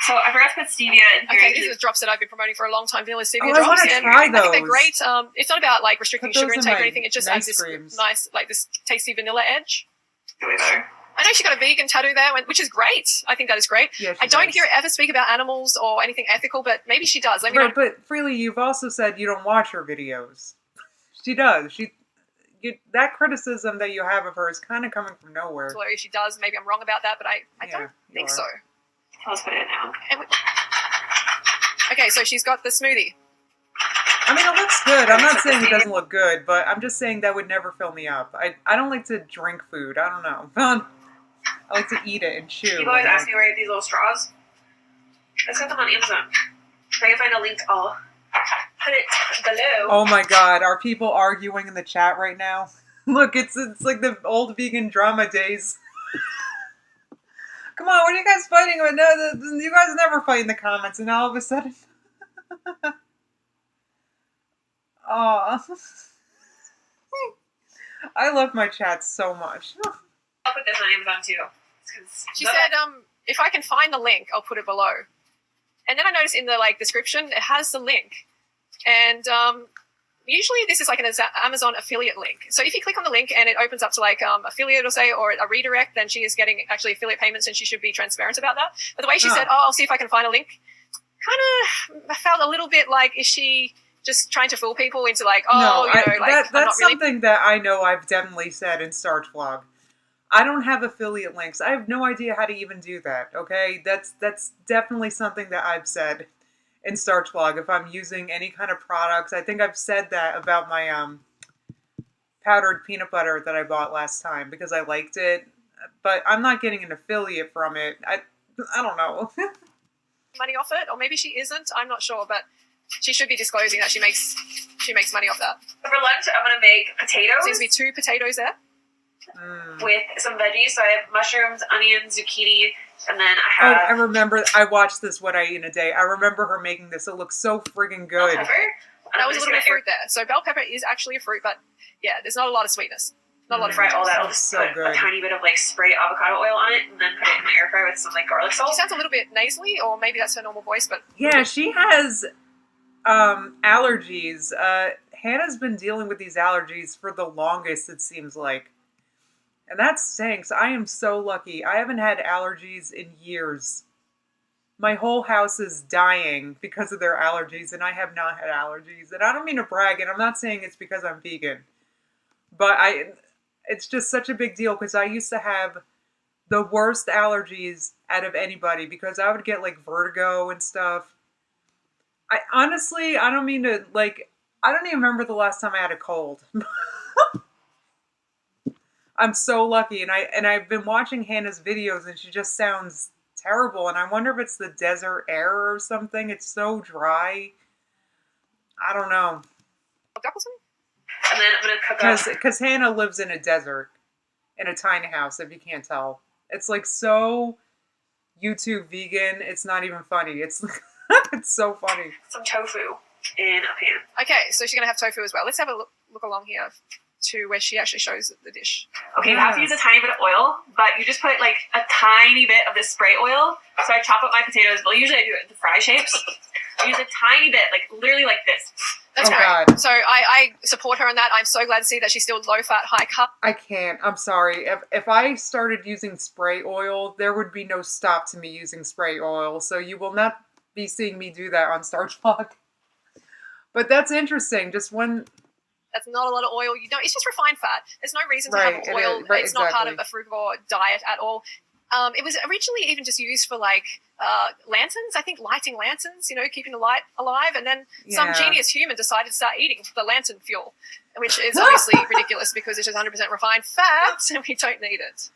So I forgot to put stevia in here. Okay, these are the drops that I've been promoting for a long time. Vanilla stevia I drops. want to try those. I think they're great. It's not about like restricting sugar intake or anything. It just adds this creams. nice, like this tasty vanilla edge. I know she got a vegan tattoo there, which is great. I think that is great. Yeah, I don't hear her ever speak about animals or anything ethical, but maybe she does. Let me know. But Freelee, you've also said you don't watch her videos. She does. That criticism that you have of her is kind of coming from nowhere. Well, if she does, maybe I'm wrong about that, but I don't think so. Let's put it in now. Okay, so she's got the smoothie. I mean, it looks good. I'm not saying it doesn't look good, but I'm just saying that would never fill me up. I don't like to drink food. I don't know. I like to eat it and chew. People always ask me where I get these little straws. I just got them on Amazon. If I can find a link, I'll put it below. Oh my god, are people arguing in the chat right now? Look, it's like the old vegan drama days. Come on, what are you guys fighting about? No, you guys never fight in the comments, and all of a sudden... Aw. I love my chat so much. I'll put this on Amazon too. She said, if I can find the link, I'll put it below. And then I noticed in the description, it has the link. And usually this is like an Amazon affiliate link. So if you click on the link and it opens up to affiliate or a redirect, then she is getting actually affiliate payments and she should be transparent about that. But the way she said, I'll see if I can find a link, kind of felt a little bit like, is she just trying to fool people into that's something that I know I've definitely said in Starch Vlog. I don't have affiliate links. I have no idea how to even do that, okay? That's definitely something that I've said in Starch Vlog. If I'm using any kind of products, I think I've said that about my powdered peanut butter that I bought last time because I liked it, but I'm not getting an affiliate from it. I don't know. Money off it, or maybe she isn't. I'm not sure, but she should be disclosing that she makes money off that. For lunch, I'm gonna make potatoes. Seems to be 2 potatoes there. With some veggies. So I have mushrooms, onions, zucchini, and then I have... Oh, I remember. I watched this What I Eat in a Day. I remember her making this. It looks so friggin' good. Bell pepper. That was a little bit of fruit there. So bell pepper is actually a fruit, but yeah, there's not a lot of sweetness. Not a lot of fry fruit. all that. I'll just put a tiny bit of spray avocado oil on it, and then put it in my air fryer with some garlic salt. She sounds a little bit nasally, or maybe that's her normal voice, but yeah, she has allergies. Hannah's been dealing with these allergies for the longest, it seems like. And that stinks. I am so lucky. I haven't had allergies in years. My whole house is dying because of their allergies, and I have not had allergies. And I don't mean to brag, and I'm not saying it's because I'm vegan. But it's just such a big deal because I used to have the worst allergies out of anybody because I would get vertigo and stuff. I don't mean to, I don't even remember the last time I had a cold. I'm so lucky, and I've been watching Hannah's videos, and she just sounds terrible, and I wonder if it's the desert air or something. It's so dry. I don't know. And then I'm gonna cook up... Because Hannah lives in a desert, in a tiny house, if you can't tell. It's so YouTube vegan, it's not even funny. It's it's so funny. Some tofu in a pan. Okay, so she's going to have tofu as well. Let's have a look along here to where she actually shows the dish. Okay, you have to use a tiny bit of oil, but you just put a tiny bit of this spray oil. So I chop up my potatoes. Well, usually I do it in the fry shapes. I use a tiny bit, literally like this. That's great. God. So I support her in that. I'm so glad to see that she's still low fat, high carb. I can't. I'm sorry. If I started using spray oil, there would be no stop to me using spray oil. So you will not be seeing me do that on Starch Vlog. But that's interesting. Just one... That's not a lot of oil. It's just refined fat. There's no reason to have oil. It's not part of a frugivore diet at all. It was originally even just used for lanterns, I think, lighting lanterns, keeping the light alive. And then some genius human decided to start eating the lantern fuel, which is obviously ridiculous because it's just 100% refined fat and we don't need it.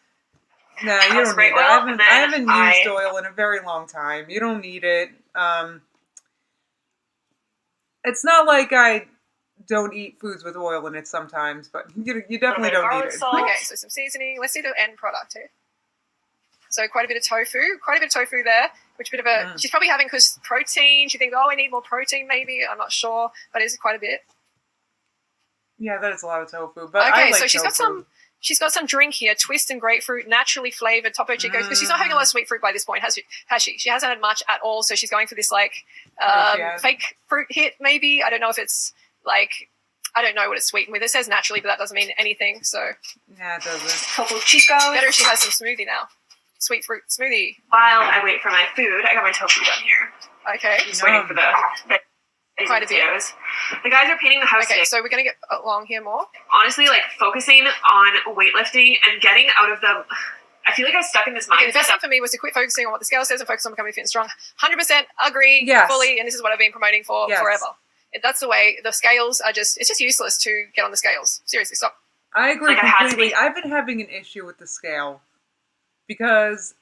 No, you don't need it. I haven't used oil in a very long time. You don't need it. It's not like I don't eat foods with oil in it sometimes, but you definitely don't need it. Okay, so some seasoning. Let's see the end product here. So quite a bit of tofu there, which a bit of a, she's probably having because protein. She thinks, I need more protein maybe. I'm not sure, but it's quite a bit. Yeah, that is a lot of tofu. But okay, I like so she's got some drink here, twist and grapefruit, naturally flavored Topo Chico, because she's not having a lot of sweet fruit by this point, has she? She hasn't had much at all, so she's going for this fake fruit hit maybe. I don't know if it's I don't know what it's sweetened with. It says naturally, but that doesn't mean anything. So Yeah, it doesn't. Topo Chico. better if she has some smoothie now. Sweet fruit smoothie. While I wait for my food, I got my tofu done here. Okay. Just waiting for the Quite a bit. potatoes. The guys are painting the house Okay, today. so we're going to get along here more. Honestly, like focusing on weightlifting and getting out of the. I feel like I was stuck in this mindset. Okay, the best thing for me was to quit focusing on what the scale says and focus on becoming fit and strong. 100% agree Yes. fully, and this is what I've been promoting for Yes. forever. That's the way. The scales are just, it's just useless to get on the scales. Seriously, stop. I agree Like, I had to completely. be- I've been having an issue with the scale because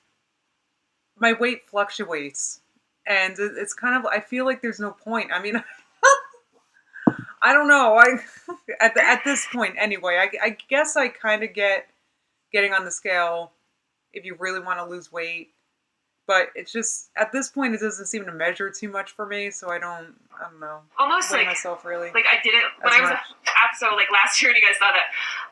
my weight fluctuates, and it's kind of. I feel like there's no point. I mean, I don't know. At this point anyway. I guess I kind of get getting on the scale if you really want to lose weight, but it's just at this point it doesn't seem to measure too much for me. So I don't know. Almost Weigh like myself really. like I did it when As I was much. so like last year, and you guys saw that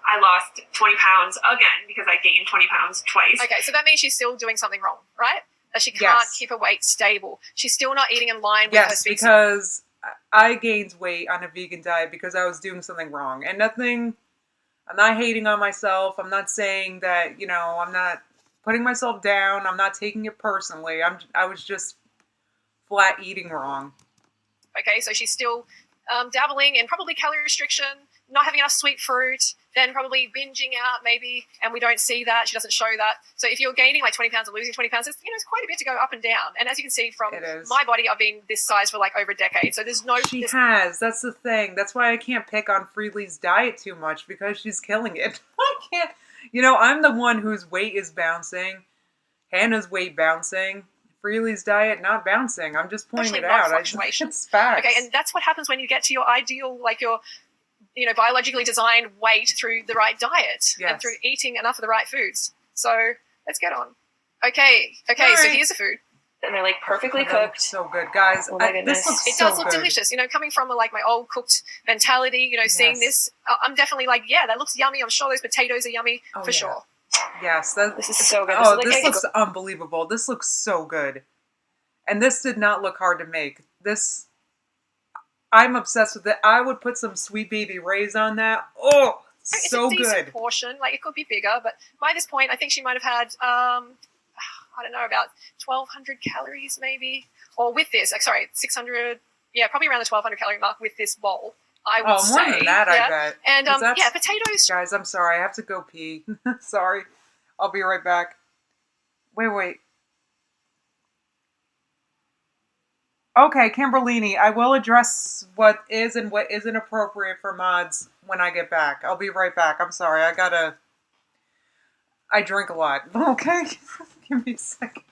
I lost 20 pounds again because I gained 20 pounds twice. Okay, so that means she's still doing something wrong, right? That she can't Yes. keep her weight stable. She's still not eating in line with her Yes, species. because I gained weight on a vegan diet because I was doing something wrong. And nothing, I'm not hating on myself. I'm not saying that, I'm not putting myself down. I'm not taking it personally. I was just flat eating wrong. Okay, so she's still dabbling in probably calorie restriction, not having enough sweet fruit, then probably binging out maybe, and we don't see that. She doesn't show that. So if you're gaining like 20 pounds or losing 20 pounds, it's quite a bit to go up and down. And as you can see from It is. my body, I've been this size for like over a decade. So there's no... She has. That's the thing. That's why I can't pick on Freelee's diet too much because she's killing it. I can't. I'm the one whose weight is bouncing. Hannah's weight bouncing. Freely's diet not bouncing. I'm just pointing Actually, it not out. fluctuation. It's facts. Okay, and that's what happens when you get to your ideal, like your biologically designed weight through the right diet and Yes. through eating enough of the right foods. So let's get on. Okay, All so right. here's the food. And they're like perfectly That looks cooked. so good, guys. Oh my This goodness. looks It so does look good. delicious. Coming from like my old cooked mentality, seeing Yes. this, I'm definitely like, yeah, that looks yummy. I'm sure those potatoes are yummy Oh, for yeah. sure. Yes. This is so good. Oh, This is this like looks unbelievable. This looks so good. And this did not look hard to make. I'm obsessed with it. I would put some Sweet Baby Ray's on that. Oh, It's so a decent good. portion. Like it could be bigger, but by this point, I think she might have had, I don't know, about 1,200 calories maybe. Or with this, 600, yeah, probably around the 1,200 calorie mark with this bowl, I would Oh, say. more than that, yeah. I bet. And 'Cause that's- yeah, potatoes. Guys, I'm sorry. I have to go pee. Sorry. I'll be right back. Wait. Okay, Kimberlini, I will address what is and what isn't appropriate for mods when I get back. I'll be right back. I'm sorry. I drink a lot. Okay? Give me a second.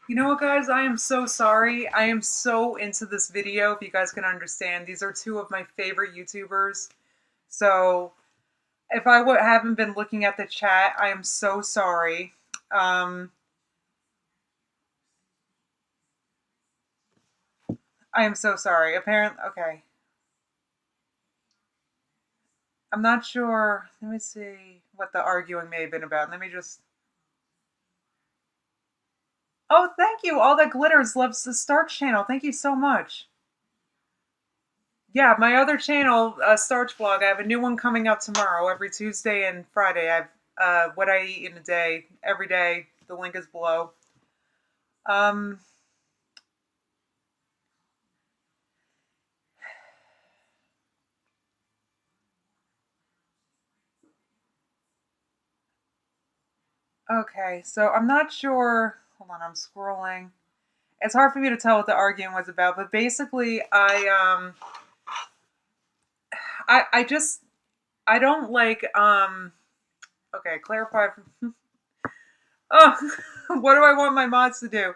You know what, guys? I am so sorry. I am so into this video, if you guys can understand. These are two of my favorite YouTubers. So, if I haven't been looking at the chat, I am so sorry. I am so sorry. Apparently, okay. I'm not sure. Let me see what the arguing may have been about. Let me just... Oh, thank you. All That Glitters loves the Starch channel. Thank you so much. Yeah, my other channel, Starch Vlog, I have a new one coming out tomorrow, every Tuesday and Friday. I have what I eat in a day, every day. The link is below. Okay, so I'm not sure. Hold on, I'm scrolling. It's hard for me to tell what the argument was about, but basically, I don't like, okay, clarify. Oh, what do I want my mods to do?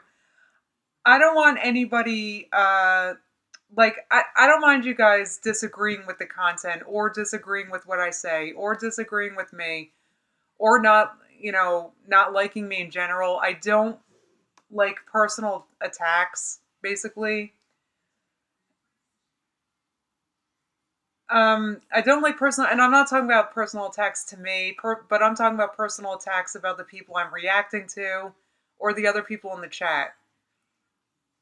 I don't want anybody, like, I don't mind you guys disagreeing with the content, or disagreeing with what I say, or disagreeing with me, or not, not liking me in general. I don't like personal attacks, basically. I don't like personal, and I'm not talking about personal attacks to me, but I'm talking about personal attacks about the people I'm reacting to, or the other people in the chat.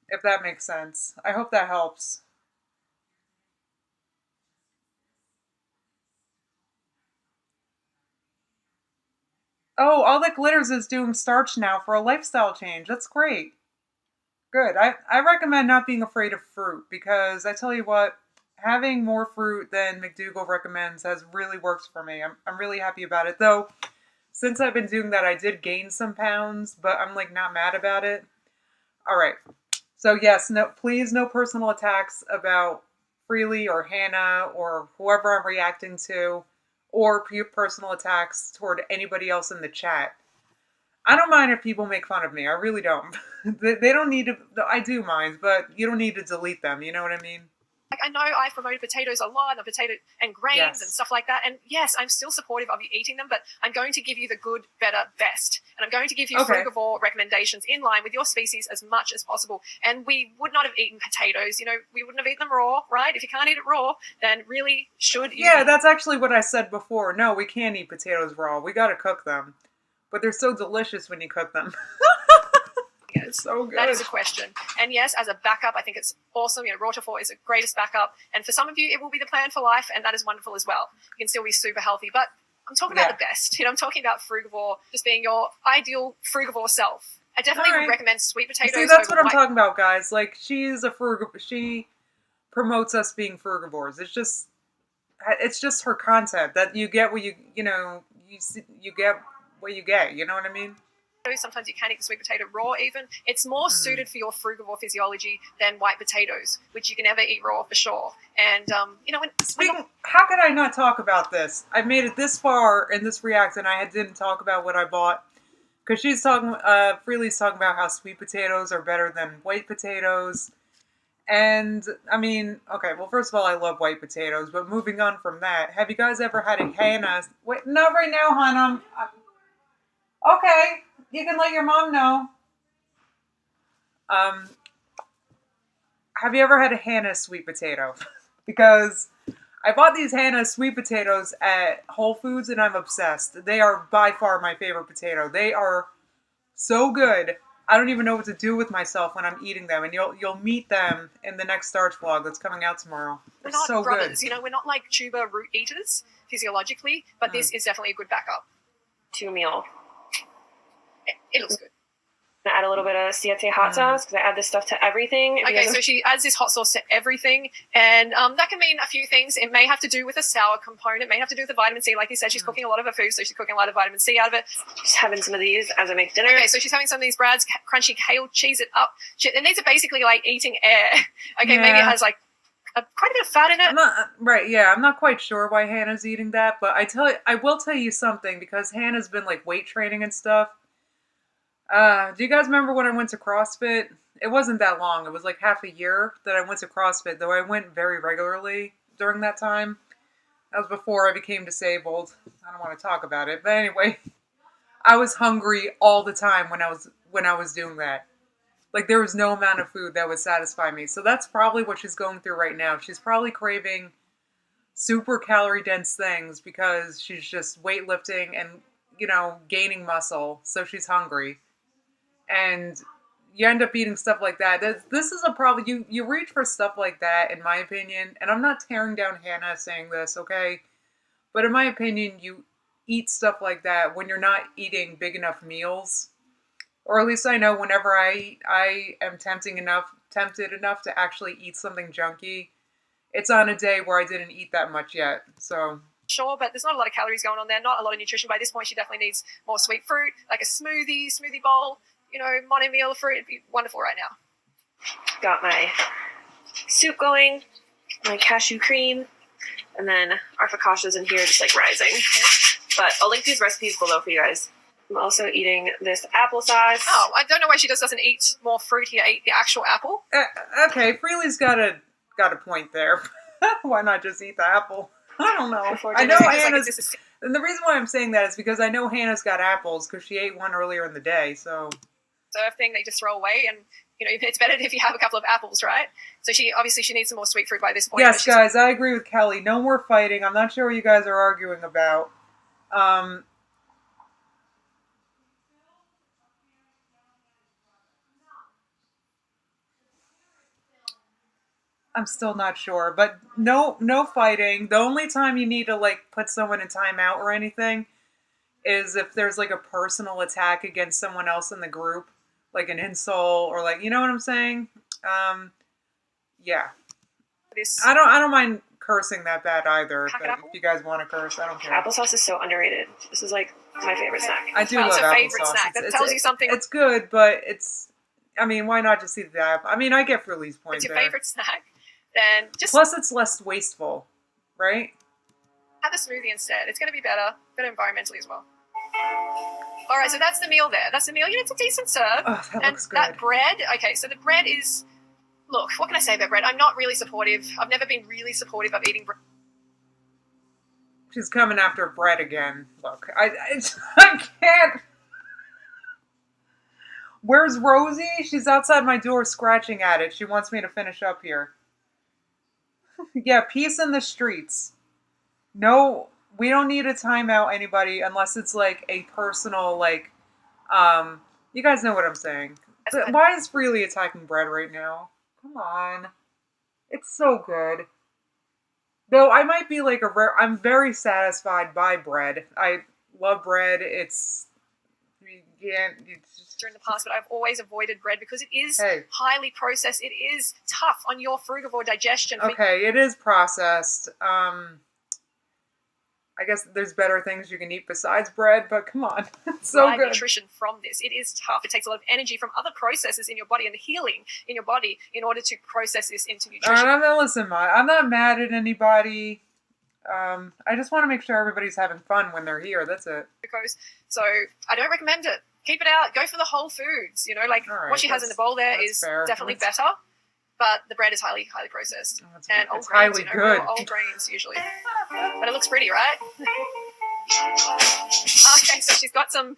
If that makes sense. I hope that helps. Oh, All That Glitters is doing starch now for a lifestyle change. That's great. Good. I recommend not being afraid of fruit, because I tell you what, having more fruit than McDougall recommends has really worked for me. I'm really happy about it. Though, since I've been doing that, I did gain some pounds, but I'm like not mad about it. All right. So yes, no, please, no personal attacks about Freelee or Hannah or whoever I'm reacting to, or personal attacks toward anybody else in the chat. I don't mind if people make fun of me. I really don't. They don't need to. I do mind, but you don't need to delete them. You know what I mean? Like, I know I've promoted potatoes a lot, and potato and grains and stuff like that. And yes, I'm still supportive of you eating them, but I'm going to give you the good, better, best. And I'm going to give you frugivore recommendations in line with your species as much as possible. And we would not have eaten potatoes. We wouldn't have eaten them raw, right? If you can't eat it raw, then really should you? Yeah, that's actually what I said before. No, we can't eat potatoes raw. We got to cook them. But they're so delicious when you cook them. It's so good. That is a question. And yes, as a backup, I think it's awesome. Rotifor is the greatest backup. And for some of you, it will be the plan for life, and that is wonderful as well. You can still be super healthy. But I'm talking about the best. I'm talking about frugivore, just being your ideal frugivore self. I definitely would recommend sweet potatoes. See, that's what I'm talking about, guys. Like, she's a frugivore. She promotes us being frugivores. It's just her content that you get what you get what you get. You know what I mean? Sometimes you can eat the sweet potato raw even. It's more suited for your frugivore physiology than white potatoes, which you can never eat raw for sure. And, how could I not talk about this? I've made it this far in this react, and I didn't talk about what I bought. Because she's talking, Freely's talking about how sweet potatoes are better than white potatoes. And, I mean, okay, well, first of all, I love white potatoes, but moving on from that, have you guys ever had a Hannah? Wait, not right now, hon. Okay. You can let your mom know. Have you ever had a Hannah sweet potato? Because I bought these Hannah sweet potatoes at Whole Foods, and I'm obsessed. They are by far my favorite potato. They are so good. I don't even know what to do with myself when I'm eating them, and you'll meet them in the next starch vlog that's coming out tomorrow. They're not so brothers. good. We're not like tuber root eaters physiologically, but this is definitely a good backup. 2 meal. It looks good. I add a little bit of siete hot sauce because I add this stuff to everything. Okay, so she adds this hot sauce to everything, and that can mean a few things. It may have to do with a sour component. It may have to do with the vitamin C. Like you said, she's cooking a lot of her food, so she's cooking a lot of vitamin C out of it. Just having some of these as I make dinner. Okay, so she's having some of these Brad's crunchy kale, cheese it up. And these are basically like eating air. Okay, maybe it has like quite a bit of fat in it. I'm not quite sure why Hannah's eating that, but I will tell you something, because Hannah's been like weight training and stuff. Do you guys remember when I went to CrossFit? It wasn't that long. It was like half a year that I went to CrossFit, though I went very regularly during that time. That was before I became disabled. I don't want to talk about it, but anyway, I was hungry all the time when I was doing that. Like there was no amount of food that would satisfy me. So that's probably what she's going through right now. She's probably craving super calorie dense things because she's just weightlifting and, gaining muscle. So she's hungry. And you end up eating stuff like that. This is a problem. You reach for stuff like that, in my opinion. And I'm not tearing down Hannah saying this, okay? But in my opinion, you eat stuff like that when you're not eating big enough meals. Or at least I know whenever I eat, I am tempted enough to actually eat something junky. It's on a day where I didn't eat that much yet. So Sure, but there's not a lot of calories going on there, not a lot of nutrition. By this point, she definitely needs more sweet fruit, like a smoothie bowl, morning meal of fruit. It'd be wonderful right now. Got my soup going, my cashew cream, and then our focaccia's in here just like rising. But I'll link these recipes below for you guys. I'm also eating this applesauce. Oh, I don't know why she just doesn't eat more fruit here, eat the actual apple. Okay, Freely's got a point there. Why not just eat the apple? I don't know. I know Hannah's... And the reason why I'm saying that is because I know Hannah's got apples because she ate one earlier in the day, so... Serve thing they just throw away, and it's better if you have a couple of apples, right? So she needs some more sweet fruit by this point. Yes, guys, I agree with Kelly. No more fighting. I'm not sure what you guys are arguing about. I'm still not sure, but no fighting. The only time you need to put someone in timeout or anything is if there's a personal attack against someone else in the group, like an insult or you know what I'm saying? Yeah. I don't mind cursing that bad either. But if you guys want to curse, I don't care. Applesauce is so underrated. This is my favorite snack. I do love applesauce. Favorite snack. That tells you something. It's good, but why not just eat that? I get Freely's point. It's your favorite snack. Then plus it's less wasteful, right? Have a smoothie instead. It's going to be better environmentally as well. All right, so that's the meal there. That's the meal. It's a decent serve. Oh, that looks good. That bread. Okay, so the bread is. Look, what can I say about bread? I'm not really supportive. I've never been really supportive of eating bread. She's coming after bread again. Look, I can't. Where's Rosie? She's outside my door scratching at it. She wants me to finish up here. Yeah, peace in the streets. No, we don't need to time out anybody unless it's a personal, you guys know what I'm saying. Why is Freely attacking bread right now? Come on. It's so good. Though I might be I'm very satisfied by bread. I love bread. During the past, but I've always avoided bread because it is highly processed. It is tough on your frugivore digestion. Okay, it is processed. I guess there's better things you can eat besides bread, but come on. It's so good. Nutrition from this. It is tough. It takes a lot of energy from other processes in your body and the healing in your body in order to process this into nutrition. Listen, I'm not mad at anybody. I just want to make sure everybody's having fun when they're here. That's it. So I don't recommend it. Keep it out. Go for the whole foods. Right, what she has in the bowl there is definitely better. But the bread is highly processed. And it's highly good. Old grains usually. But it looks pretty, right? Okay, so she's got some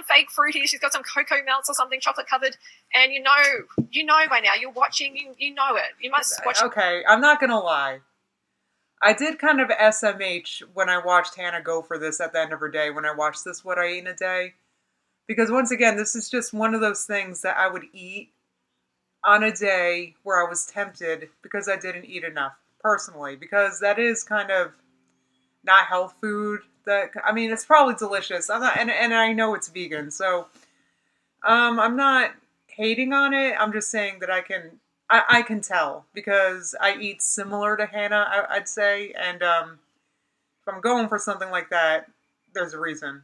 fake fruit here. She's got some cocoa melts or something, chocolate covered. And you know by now. You're watching. You know it. You must watch. Okay, I'm not gonna lie. I did kind of SMH when I watched Hannah go for this at the end of her day. When I watched this, What I Eat in a Day, because once again, this is just one of those things that I would eat on a day where I was tempted because I didn't eat enough, personally, because that is kind of not health food. It's probably delicious. I'm not, and I know it's vegan, so I'm not hating on it. I'm just saying that I can tell because I eat similar to Hannah, I'd say, and if I'm going for something like that, there's a reason.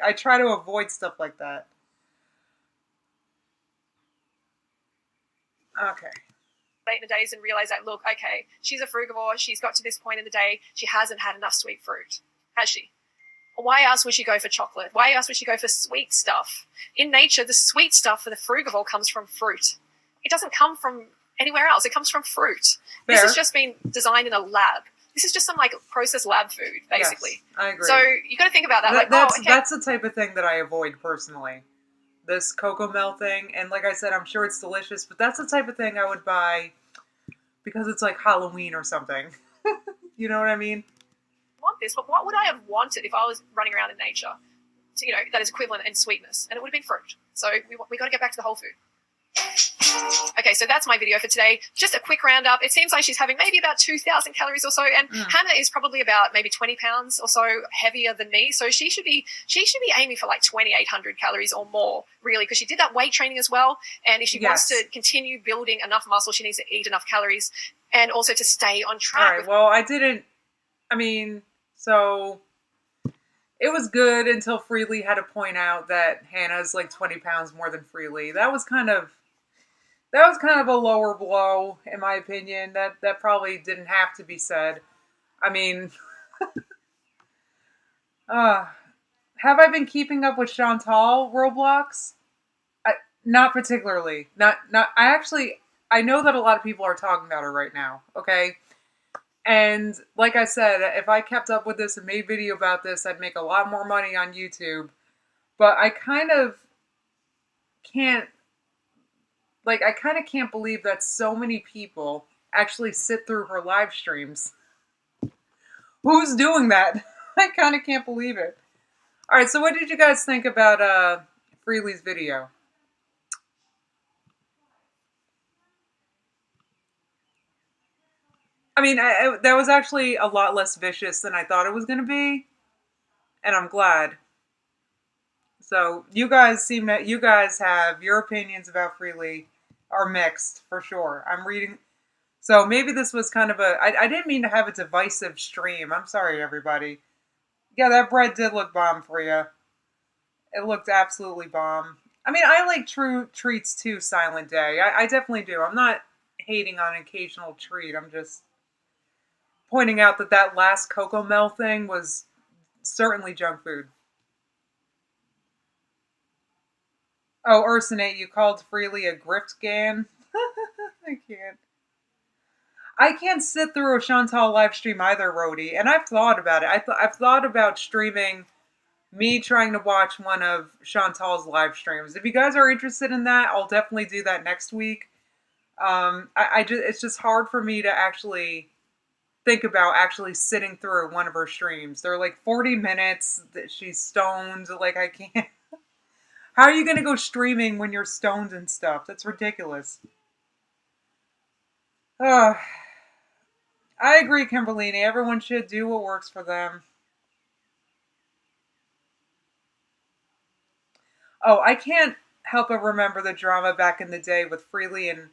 I try to avoid stuff like that. Okay. Late in the days and realize that, look, okay, she's a frugivore. She's got to this point in the day. She hasn't had enough sweet fruit, has she? Why else would she go for chocolate? Why else would she go for sweet stuff? In nature, the sweet stuff for the frugivore comes from fruit. It doesn't come from anywhere else. It comes from fruit. Fair. This has just been designed in a lab. This is just some like processed lab food, basically. Yes, I agree. So you got to think about that. That's the type of thing that I avoid personally. This cocoa melt thing, and like I said, I'm sure it's delicious, but that's the type of thing I would buy because it's like Halloween or something. You know what I mean? Want this, but what would I have wanted if I was running around in nature? To, that is equivalent in sweetness, and it would have been fruit. So we got to get back to the whole food. Okay, so that's my video for today. Just a quick roundup. It seems like she's having maybe about 2,000 calories or so, and Hannah is probably about maybe 20 pounds or so heavier than me. So she should be aiming for like 2,800 calories or more, really, because she did that weight training as well. And if she wants to continue building enough muscle, she needs to eat enough calories, and also to stay on track. All right. Well, so it was good until Freelee had to point out that Hannah's like 20 pounds more than Freelee. That was kind of a lower blow, in my opinion. That probably didn't have to be said. I mean, have I been keeping up with Chantal Roblox? Not particularly. I know that a lot of people are talking about her right now, okay? And like I said, if I kept up with this and made video about this, I'd make a lot more money on YouTube. But I kind of can't believe that so many people actually sit through her live streams. Who's doing that? I kind of can't believe it. All right, so what did you guys think about Freelee's video? I mean, that was actually a lot less vicious than I thought it was going to be, and I'm glad. So you guys have your opinions about Freelee are mixed for sure. I'm reading, so maybe this was kind of I didn't mean to have a divisive stream. I'm sorry, everybody. Yeah, that bread did look bomb for you. It looked absolutely bomb. I mean, I like true treats too. Silent Day, I definitely do. I'm not hating on an occasional treat. I'm just pointing out that last cocoa melt thing was certainly junk food. Oh, Ursinate, you called Freelee a grift gan? I can't sit through a Chantal live stream either, Rhodey, and I've thought about it. I've thought about streaming me trying to watch one of Chantal's live streams. If you guys are interested in that, I'll definitely do that next week. It's just hard for me to actually think about actually sitting through one of her streams. They're like 40 minutes. That she's stoned. Like, I can't. How are you going to go streaming when you're stoned and stuff? That's ridiculous. I agree, Kimberlini. Everyone should do what works for them. Oh, I can't help but remember the drama back in the day with Freelee and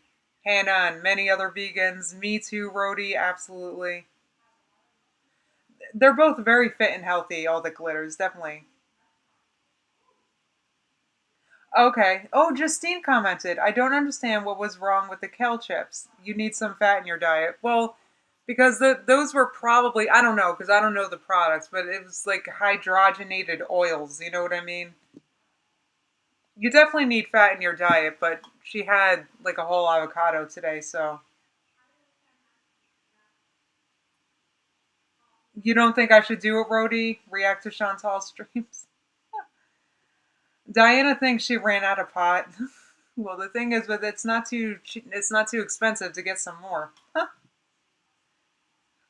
Hannah and many other vegans. Me too, Rhodey, absolutely. They're both very fit and healthy, all the glitters, definitely. Okay. Oh, Justine commented, I don't understand what was wrong with the kale chips. You need some fat in your diet. Well, because those were probably, I don't know, because I don't know the products, but it was like hydrogenated oils, you know what I mean? You definitely need fat in your diet, but she had like a whole avocado today, so. You don't think I should do it, Rhodey? React to Chantal's streams? Diana thinks she ran out of pot. Well, the thing is, but it's not too expensive to get some more. Huh.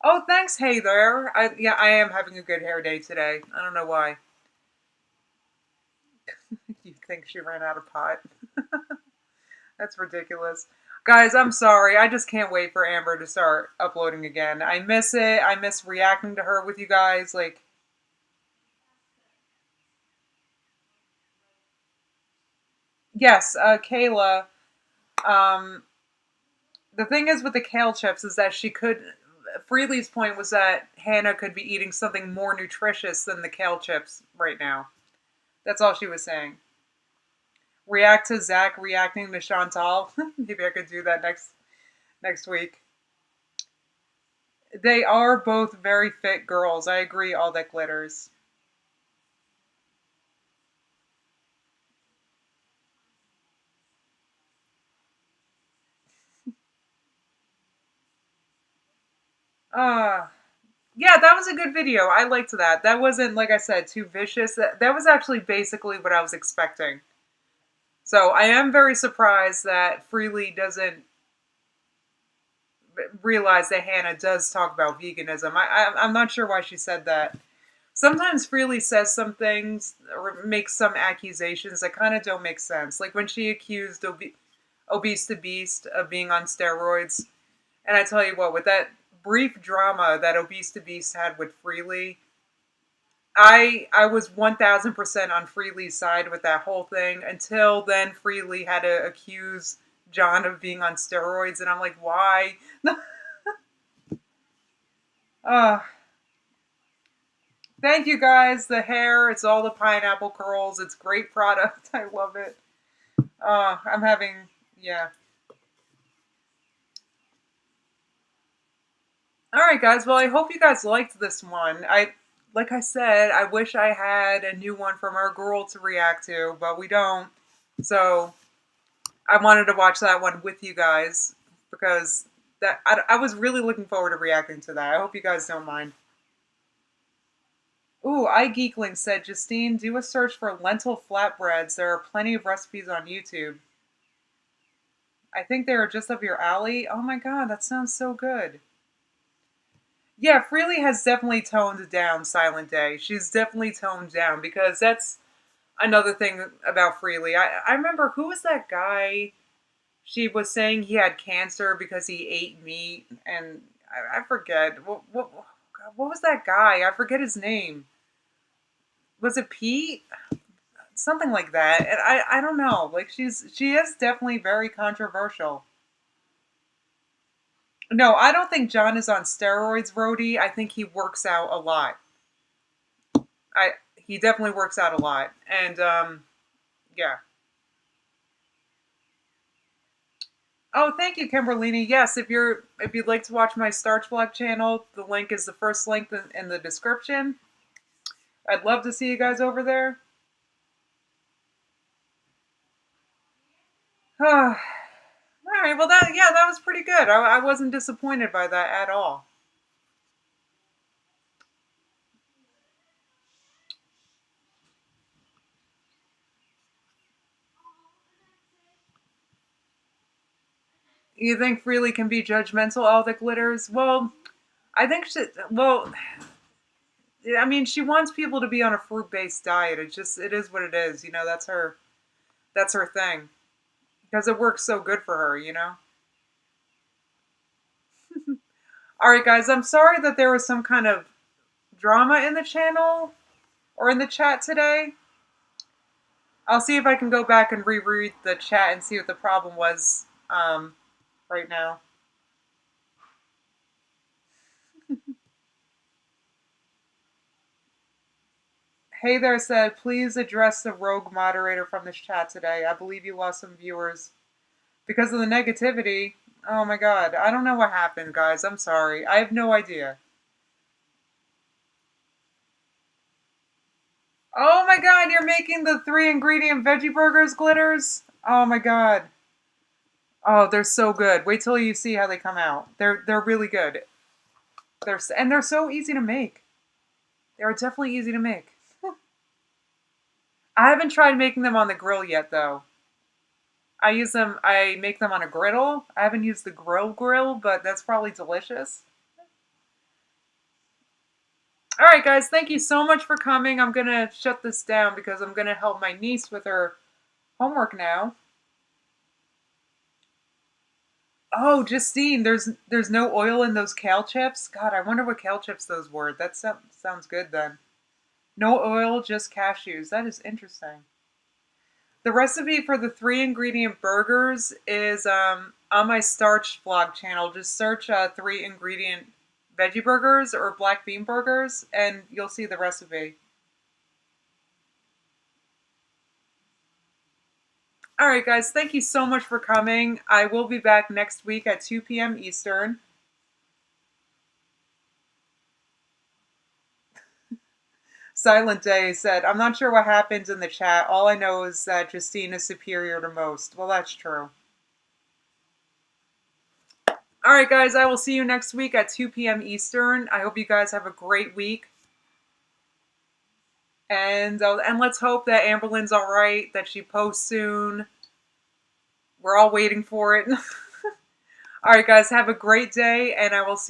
Oh, thanks, hey there. I am having a good hair day today. I don't know why. You think she ran out of pot? That's ridiculous. Guys, I'm sorry. I just can't wait for Amber to start uploading again. I miss it. I miss reacting to her with you guys. Like, yes, Kayla. The thing is with the kale chips is that Freelee's point was that Hannah could be eating something more nutritious than the kale chips right now. That's all she was saying. React to Zach reacting to Chantal. Maybe I could do that next week. They are both very fit girls. I agree, all that glitters. Yeah, that was a good video. I liked that. That wasn't, like I said, too vicious. That was actually basically what I was expecting. So I am very surprised that Freelee doesn't realize that Hannah does talk about veganism. I'm not sure why she said that. Sometimes Freelee says some things or makes some accusations that kind of don't make sense. Like when she accused Obese to Beast of being on steroids. And I tell you what, with that brief drama that Obese to Beast had with Freelee, I was 1000% on Freelee's side with that whole thing until then Freelee had to accuse John of being on steroids, and I'm like, why? uh, Thank you guys. The hair, it's all the pineapple curls. It's great product. I love it. I'm having, yeah. Alright guys, well I hope you guys liked this one. Like I said, I wish I had a new one from our girl to react to, but we don't. So I wanted to watch that one with you guys because I was really looking forward to reacting to that. I hope you guys don't mind. Ooh, iGeekling said, Justine, do a search for lentil flatbreads. There are plenty of recipes on YouTube. I think they are just up your alley. Oh my god, that sounds so good. Yeah, Freelee has definitely toned down Silent Day. She's definitely toned down because that's another thing about Freelee. I remember, who was that guy? She was saying he had cancer because he ate meat, and I forget. What was that guy? I forget his name. Was it Pete? Something like that. And I don't know. Like she is definitely very controversial. No, I don't think John is on steroids, Rhodey. I think he works out a lot. He definitely works out a lot. And yeah. Oh, thank you, Kimberlini. Yes, if you'd like to watch my Starch Vlog channel, the link is the first link in the description. I'd love to see you guys over there. All right, well that was pretty good. I wasn't disappointed by that at all. You think Freelee can be judgmental, all that glitters? Well, I think I mean, she wants people to be on a fruit-based diet. It is what it is. You know, that's her thing. Because it works so good for her, you know? Alright, guys, I'm sorry that there was some kind of drama in the channel or in the chat today. I'll see if I can go back and reread the chat and see what the problem was right now. Hey there said, please address the rogue moderator from this chat today. I believe you lost some viewers because of the negativity. Oh my god, I don't know what happened, guys. I'm sorry. I have no idea. Oh my god, you're making the 3-ingredient veggie burgers, Glitters? Oh my god. Oh, they're so good. Wait till you see how they come out. They're really good. They're so easy to make. They are definitely easy to make. I haven't tried making them on the grill yet, though. I make them on a griddle. I haven't used the grill, but that's probably delicious. Alright guys, thank you so much for coming. I'm gonna shut this down because I'm gonna help my niece with her homework now. Oh, Justine, there's no oil in those kale chips? God, I wonder what kale chips those were. That sounds good then. No oil, just cashews. That is interesting. The recipe for the 3-ingredient burgers is on my Starch Vlog channel. Just search 3-ingredient veggie burgers or black bean burgers, and you'll see the recipe. Alright guys, thank you so much for coming. I will be back next week at 2 p.m. Eastern. Silent Day said, I'm not sure what happens in the chat. All I know is that Justine is superior to most. Well, that's true. All right, guys, I will see you next week at 2 p.m. Eastern. I hope you guys have a great week. And let's hope that Amberlynn's all right, that she posts soon. We're all waiting for it. All right, guys, have a great day, and I will see